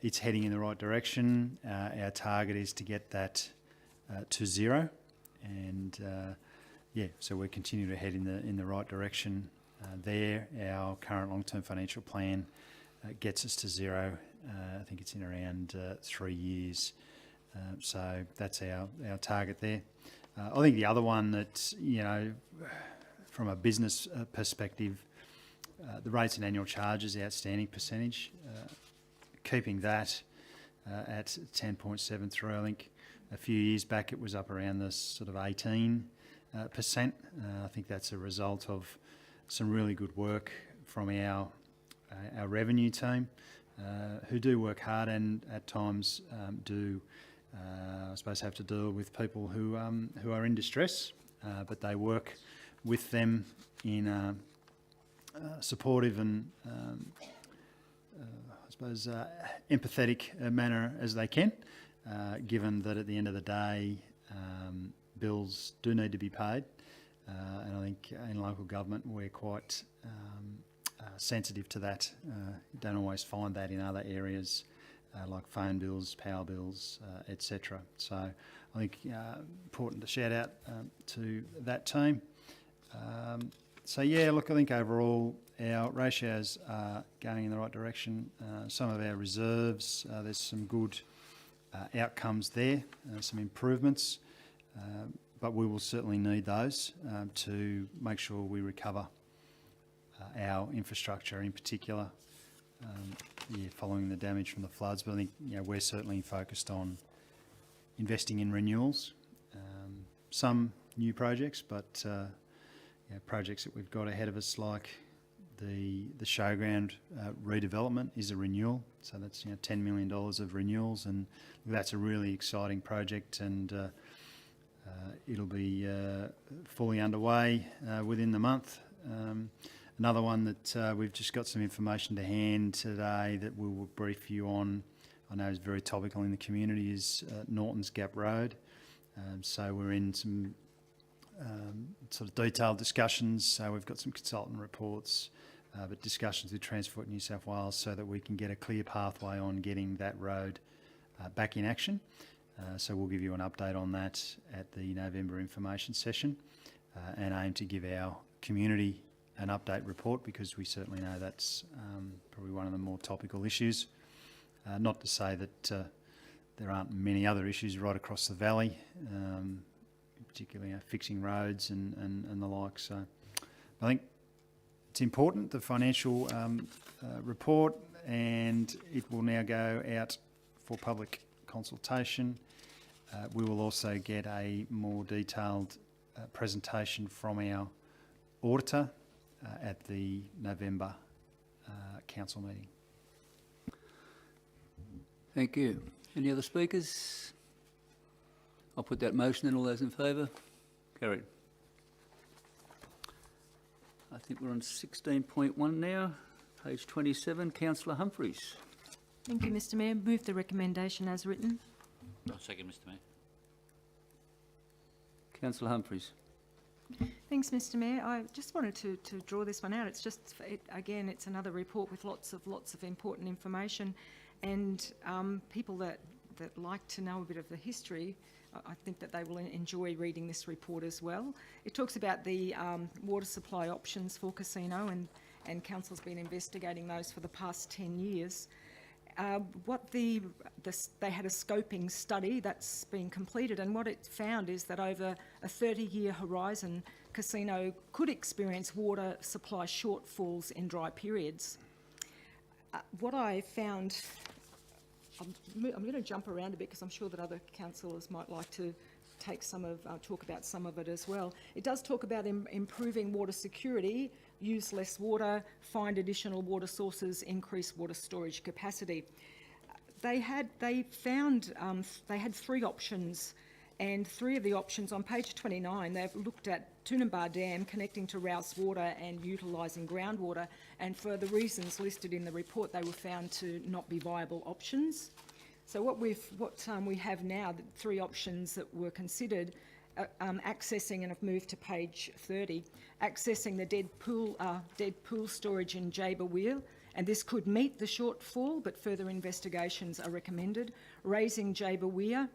It's heading in the right direction. Our target is to get that to 0, and so we're continuing to head in the right direction there. Our current long-term financial plan gets us to 0. I think it's in around 3 years. So that's our target there. I think the other one that, from a business perspective, the rates and annual charges outstanding percentage, keeping that at 10.73. I think a few years back it was up around this sort of 18%. I think that's a result of some really good work from our revenue team, who do work hard and at times do, I suppose, have to deal with people who are in distress, but they work with them in a supportive and empathetic manner as they can, given that at the end of the day, bills do need to be paid. And I think in local government we're quite sensitive to that. You don't always find that in other areas like phone bills, power bills, etc. So I think important to shout out to that team. I think overall our ratios are going in the right direction. Some of our reserves, there's some good outcomes there, some improvements, but we will certainly need those to make sure we recover our infrastructure in particular, following the damage from the floods. But I think we're certainly focused on investing in renewals, some new projects, but projects that we've got ahead of us, like the showground redevelopment is a renewal, so that's $10 million of renewals, and that's a really exciting project, and it'll be fully underway within the month. Another one that we've just got some information to hand today that we will brief you on, I know is very topical in the community, is Norton's Gap Road. So we're in some sort of detailed discussions. So we've got some consultant reports, but discussions with Transport New South Wales so that we can get a clear pathway on getting that road back in action. So we'll give you an update on that at the November information session, and aim to give our community an update report, because we certainly know that's probably one of the more topical issues. Not to say that there aren't many other issues right across the valley, particularly fixing roads and the like. So I think it's important, the financial report, and it will now go out for public consultation. We will also get a more detailed presentation from our auditor at the November council meeting.
Thank you. Any other speakers? I'll put that motion in. All those in favour? Carried. I think we're on 16.1 now, page 27. Councillor Humphries.
Thank you, Mr Mayor. Move the recommendation as written.
I second, Mr Mayor.
Councillor Humphries.
Thanks, Mr Mayor. I just wanted to draw this one out. It's just, again, it's another report with lots of important information, and people that like to know a bit of the history, I think that they will enjoy reading this report as well. It talks about the water supply options for Casino, and Council's been investigating those for the past 10 years. They had a scoping study that's been completed, and what it found is that over a 30-year horizon, Casino could experience water supply shortfalls in dry periods. What I found, I'm going to jump around a bit because I'm sure that other councillors might like to take talk about some of it as well. It does talk about improving water security, use less water, find additional water sources, increase water storage capacity. They had 3 options, and 3 of the options on page 29, they've looked at Toonambar Dam connecting to Rouse Water and utilising groundwater, and for the reasons listed in the report, they were found to not be viable options. So what we have now, the 3 options that were considered, accessing, and I've moved to page 30, accessing the dead pool storage in Jaber Weir, and this could meet the shortfall, but further investigations are recommended. Raising Jaber Weir,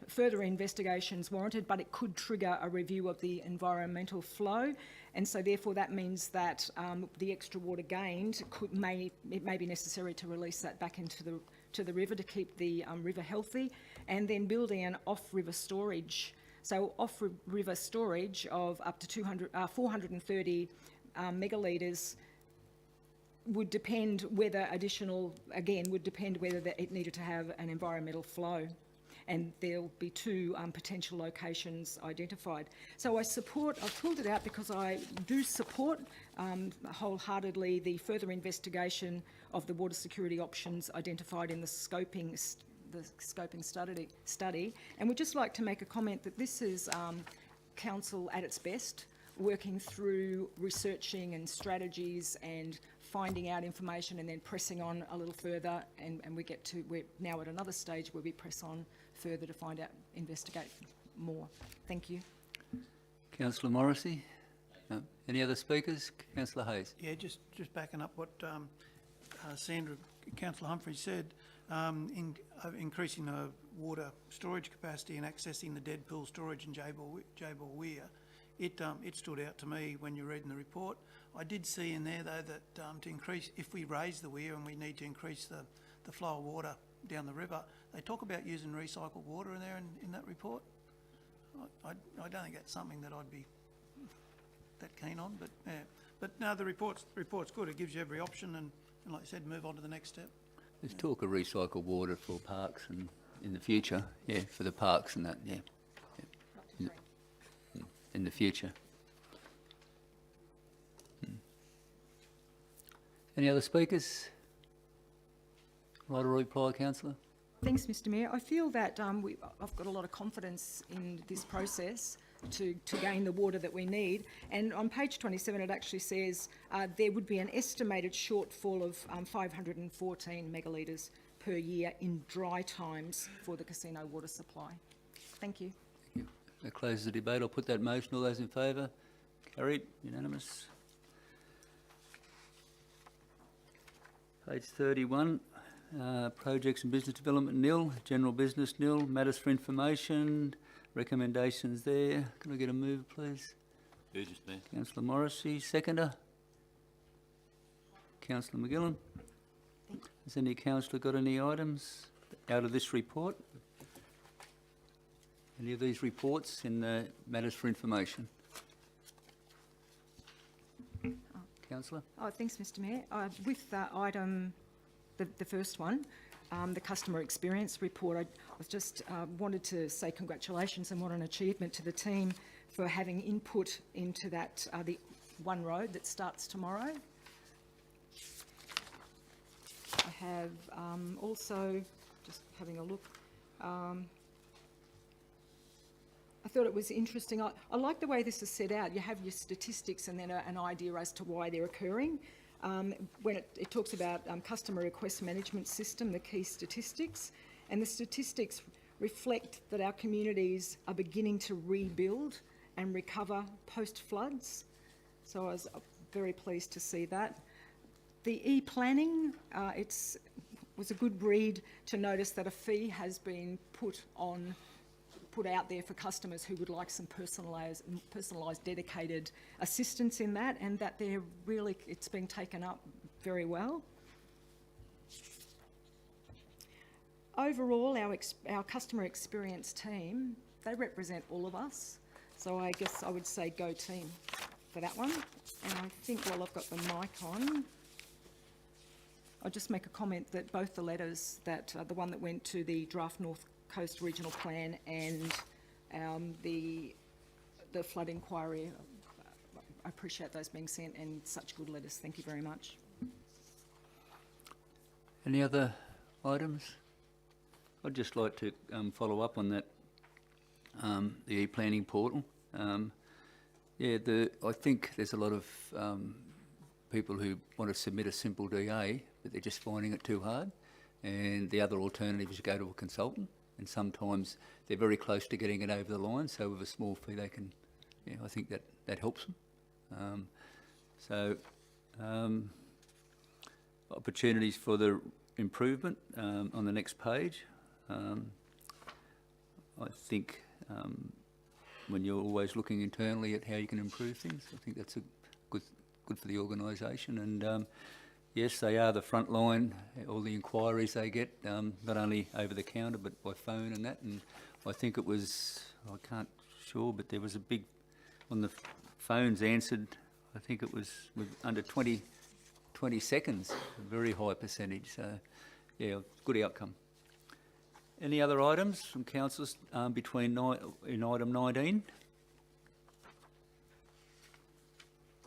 further investigations warranted, but it could trigger a review of the environmental flow, and so therefore that means that the extra water gained may be necessary to release that back into the river to keep the river healthy, and then building an off-river storage. So off-river storage of up to 430 megalitres would depend whether it needed to have an environmental flow. And there'll be 2 potential locations identified. So I've pulled it out because I do support wholeheartedly the further investigation of the water security options identified in the scoping study. And we'd just like to make a comment that this is council at its best, working through researching and strategies and finding out information and then pressing on a little further, and we're now at another stage where we press on further to find out, investigate more. Thank you.
Councillor Morrissey. Any other speakers? Councillor Hayes.
Yeah, just backing up what Councillor Humphries said, increasing the water storage capacity and accessing the dead pool storage in Jaber Weir, it stood out to me when you're reading the report. I did see in there, though, that to increase, if we raise the weir and we need to increase the flow of water down the river, they talk about using recycled water in there in that report. I don't think that's something that I'd be that keen on, but yeah. But no, the report's good. It gives you every option, and like I said, move on to the next step.
There's talk of recycled water for parks and in the future, for the parks and that, in the future. Any other speakers? Right to reply, Councillor.
Thanks, Mr Mayor. I feel that I've got a lot of confidence in this process to gain the water that we need. And on page 27, it actually says there would be an estimated shortfall of 514 megalitres per year in dry times for the casino water supply. Thank you.
Thank you. That closes the debate. I'll put that motion. All those in favour? Carried. Unanimous. Page 31. Projects and business development nil, general business nil, matters for information, recommendations there. Can I get a move, please?
Move, Mr Mayor.
Councillor Morrissey, seconder. Councillor McGillan. Has any councillor got any items out of this report? Any of these reports in the matters for information? Councillor?
Oh, thanks, Mr Mayor. With item, the first one, the customer experience report, I just wanted to say congratulations and what an achievement to the team for having input into that, the One Road that starts tomorrow. I have also, just having a look, I thought it was interesting. I like the way this is set out. You have your statistics and then an idea as to why they're occurring. when it talks about customer request management system, the key statistics, and the statistics reflect that our communities are beginning to rebuild and recover post-floods. So I was very pleased to see that. The e-planning, was a good read to notice that a fee has been put out there for customers who would like some personalised dedicated assistance in that, and that it's being taken up very well. Overall, our customer experience team, they represent all of us. So I guess I would say go team for that one. And I think while I've got the mic on, I'll just make a comment that both the letters, that the one that went to the draft North Coast Regional Plan and the flood inquiry, I appreciate those being sent, and such good letters. Thank you very much.
Any other items? I'd just like to follow up on that, the e-planning portal. I think there's a lot of people who want to submit a simple DA, but they're just finding it too hard. And the other alternative is go to a consultant, and sometimes they're very close to getting it over the line, so with a small fee they can, I think that helps them. Opportunities for the improvement on the next page. I think when you're always looking internally at how you can improve things, I think that's good for the organisation. And yes, they are the front line, all the inquiries they get, not only over the counter but by phone and that. And I think it was, but there was a big, on the phones answered, I think it was with under 20 seconds, a very high percentage. So yeah, good outcome. Any other items from councillors in item 19?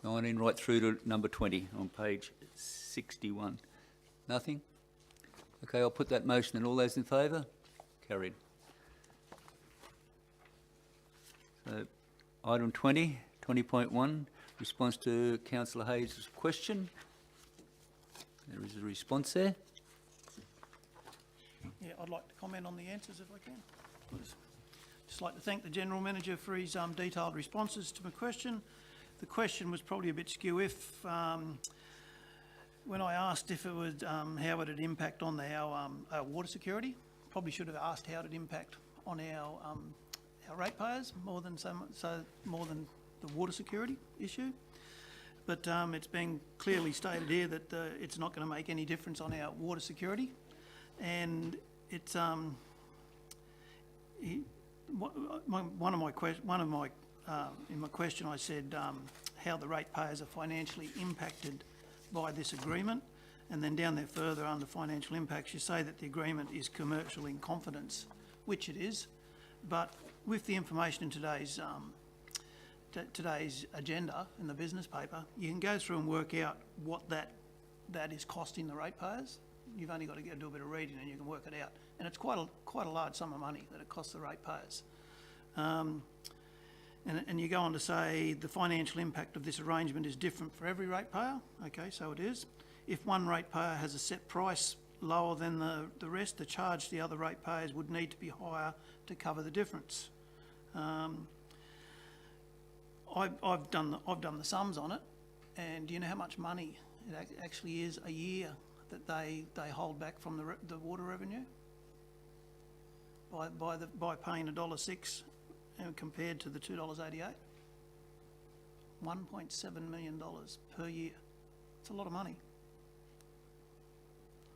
19 right through to number 20 on page 61. Nothing? Okay, I'll put that motion, and all those in favour? Carried. So item 20.1, response to Councillor Hayes' question. There is a response there.
Yeah, I'd like to comment on the answers if I can, please. Just like to thank the General Manager for his detailed responses to my question. The question was probably a bit skew if, when I asked if it would, how would it impact on our water security, probably should have asked how it would impact on our ratepayers more than the water security issue. But it's been clearly stated here that it's not going to make any difference on our water security. And it's in my question I said how the ratepayers are financially impacted by this agreement, and then down there further under financial impacts you say that the agreement is commercial in confidence, which it is, but with the information in today's agenda in the business paper, you can go through and work out what that is costing the ratepayers. You've only got to do a bit of reading and you can work it out. And it's quite a large sum of money that it costs the ratepayers. And you go on to say the financial impact of this arrangement is different for every ratepayer. Okay, so it is. If one ratepayer has a set price lower than the rest, the charge to the other ratepayers would need to be higher to cover the difference. I've done the sums on it, and do you know how much money it actually is a year that they hold back from the water revenue by paying $1.06 compared to the $2.88? $1.7 million per year. It's a lot of money.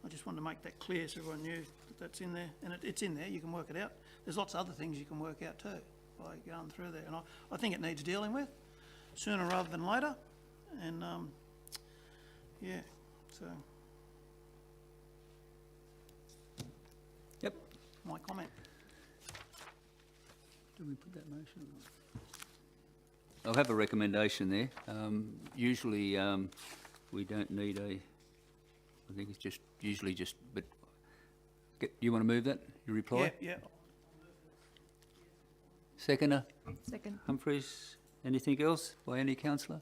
I just wanted to make that clear so everyone knew that that's in there, and it's in there. You can work it out. There's lots of other things you can work out too by going through there, and I think it needs dealing with sooner rather than later. And yeah, so.
Yep.
My comment.
Do we put that motion on? I'll have a recommendation there. Usually we don't need I think it's just usually just, but you want to move that? You reply?
Yeah.
Seconder?
Second.
Humphreys? Anything else by any councillor?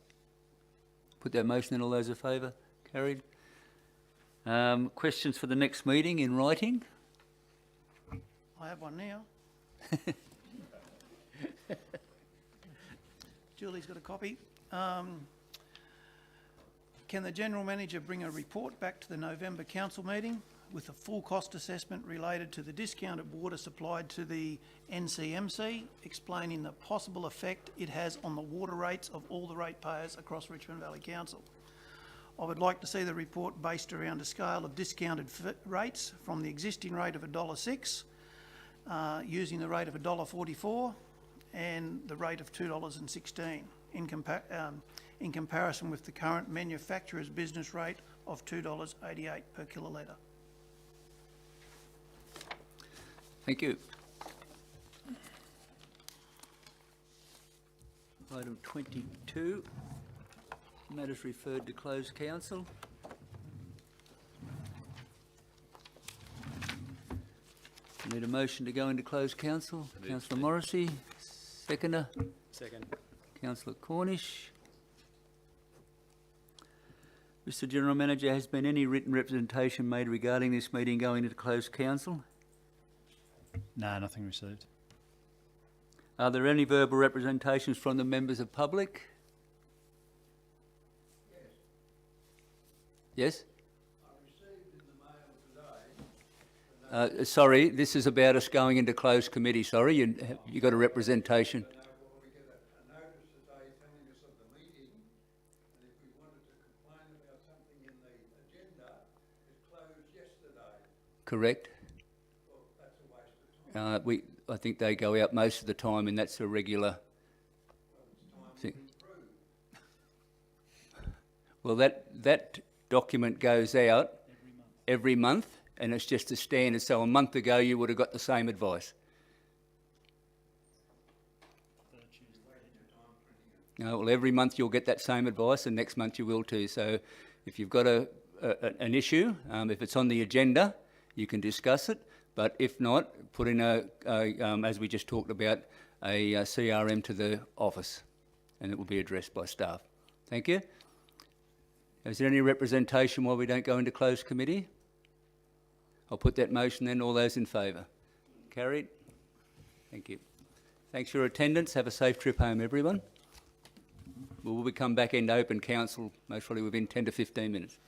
Put that motion in, all those in favour? Carried. Questions for the next meeting in writing?
I have one now. Julie's got a copy. Can the General Manager bring a report back to the November Council meeting with a full cost assessment related to the discounted water supplied to the NCMC, explaining the possible effect it has on the water rates of all the ratepayers across Richmond Valley Council? I would like to see the report based around a scale of discounted rates from the existing rate of $1.06, using the rate of $1.44 and the rate of $2.16 in comparison with the current manufacturer's business rate of $2.88 per kilolitre.
Thank you. Item 22, matters referred to closed council. Need a motion to go into closed council. Councillor Morrissey, seconder.
Second.
Councillor Cornish. Mr General Manager, has been any written representation made regarding this meeting going into closed council?
No, nothing received.
Are there any verbal representations from the members of public? Yes? I received in the mail today. Sorry, this is about us going into closed committee. Sorry, you got a representation. Correct. I think they go out most of the time, and that's a regular thing. Well, that document goes out every month, and it's just a standard. So a month ago, you would have got the same advice. No, well, every month you'll get that same advice, and next month you will too. So if you've got an issue, if it's on the agenda, you can discuss it. But if not, put in as we just talked about, a CRM to the office, and it will be addressed by staff. Thank you. Is there any representation while we don't go into closed committee? I'll put that motion then. All those in favour? Carried. Thank you. Thanks for your attendance. Have a safe trip home, everyone. We'll come back into open council most probably within 10 to 15 minutes.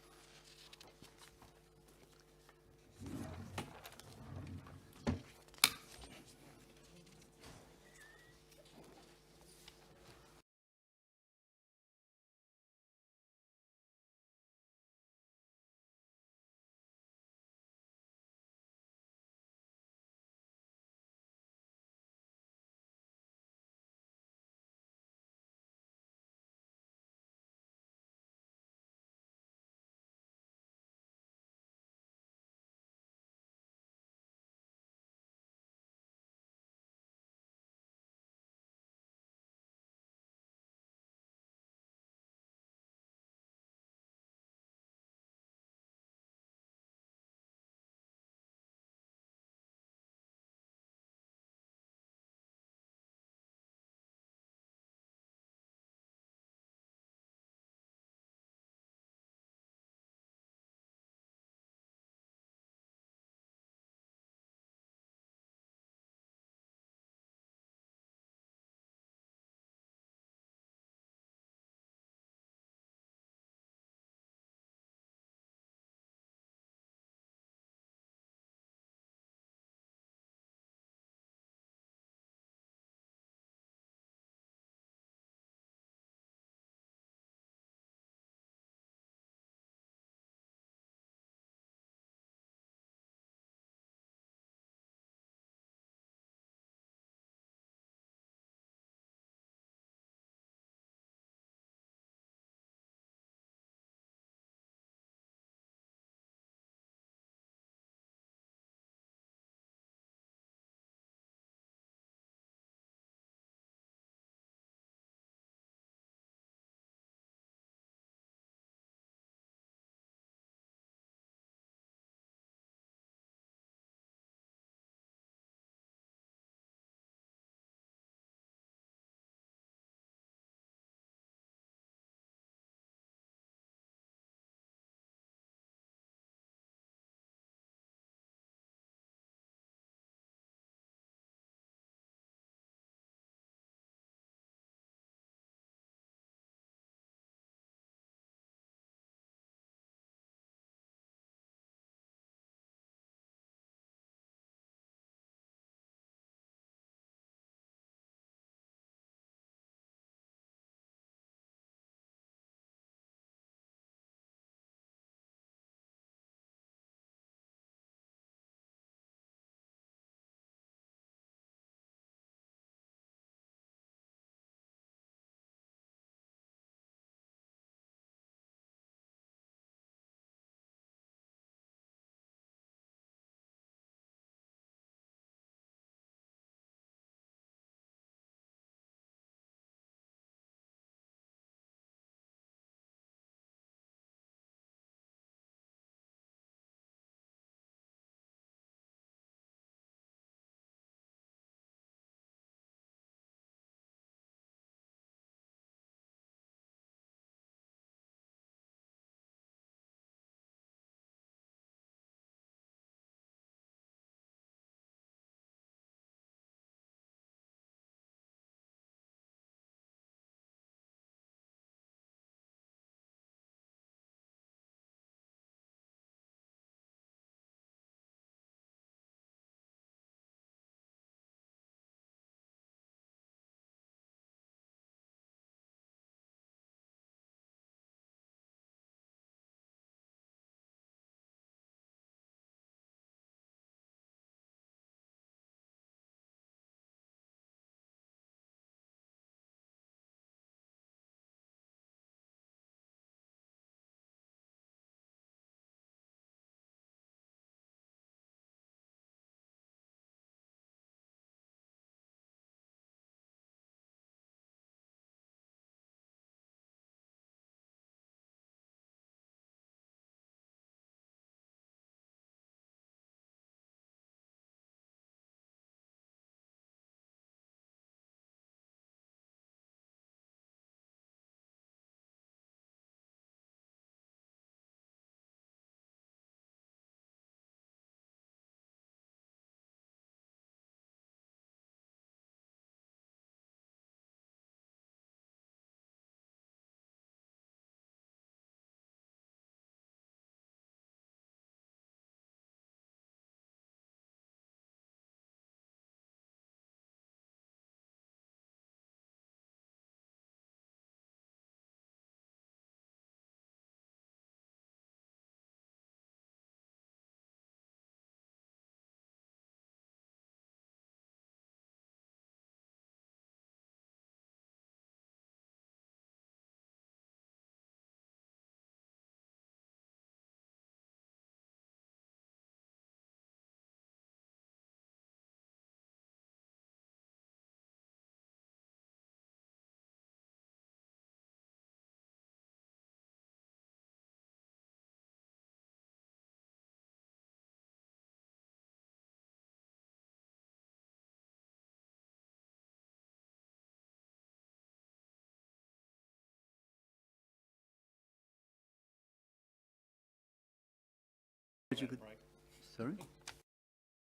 Sorry?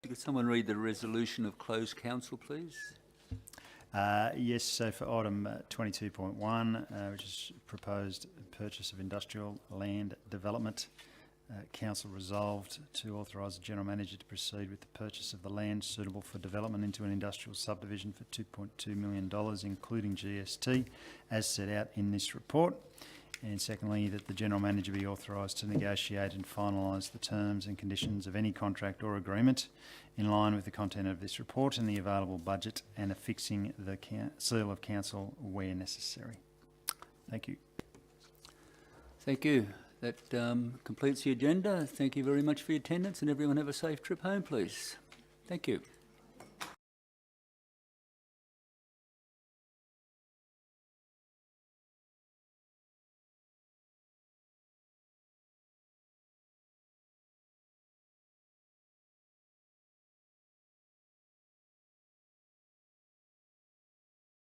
Could someone read the resolution of closed council, please?
Yes, so for item 22.1, which is proposed purchase of industrial land development, council resolved to authorise the general manager to proceed with the purchase of the land suitable for development into an industrial subdivision for $2.2 million, including GST, as set out in this report. And secondly, that the general manager be authorised to negotiate and finalise the terms and conditions of any contract or agreement in line with the content of this report and the available budget, and affixing the seal of council where necessary. Thank you.
Thank you. That completes the agenda. Thank you very much for your attendance, and everyone have a safe trip home, please. Thank you.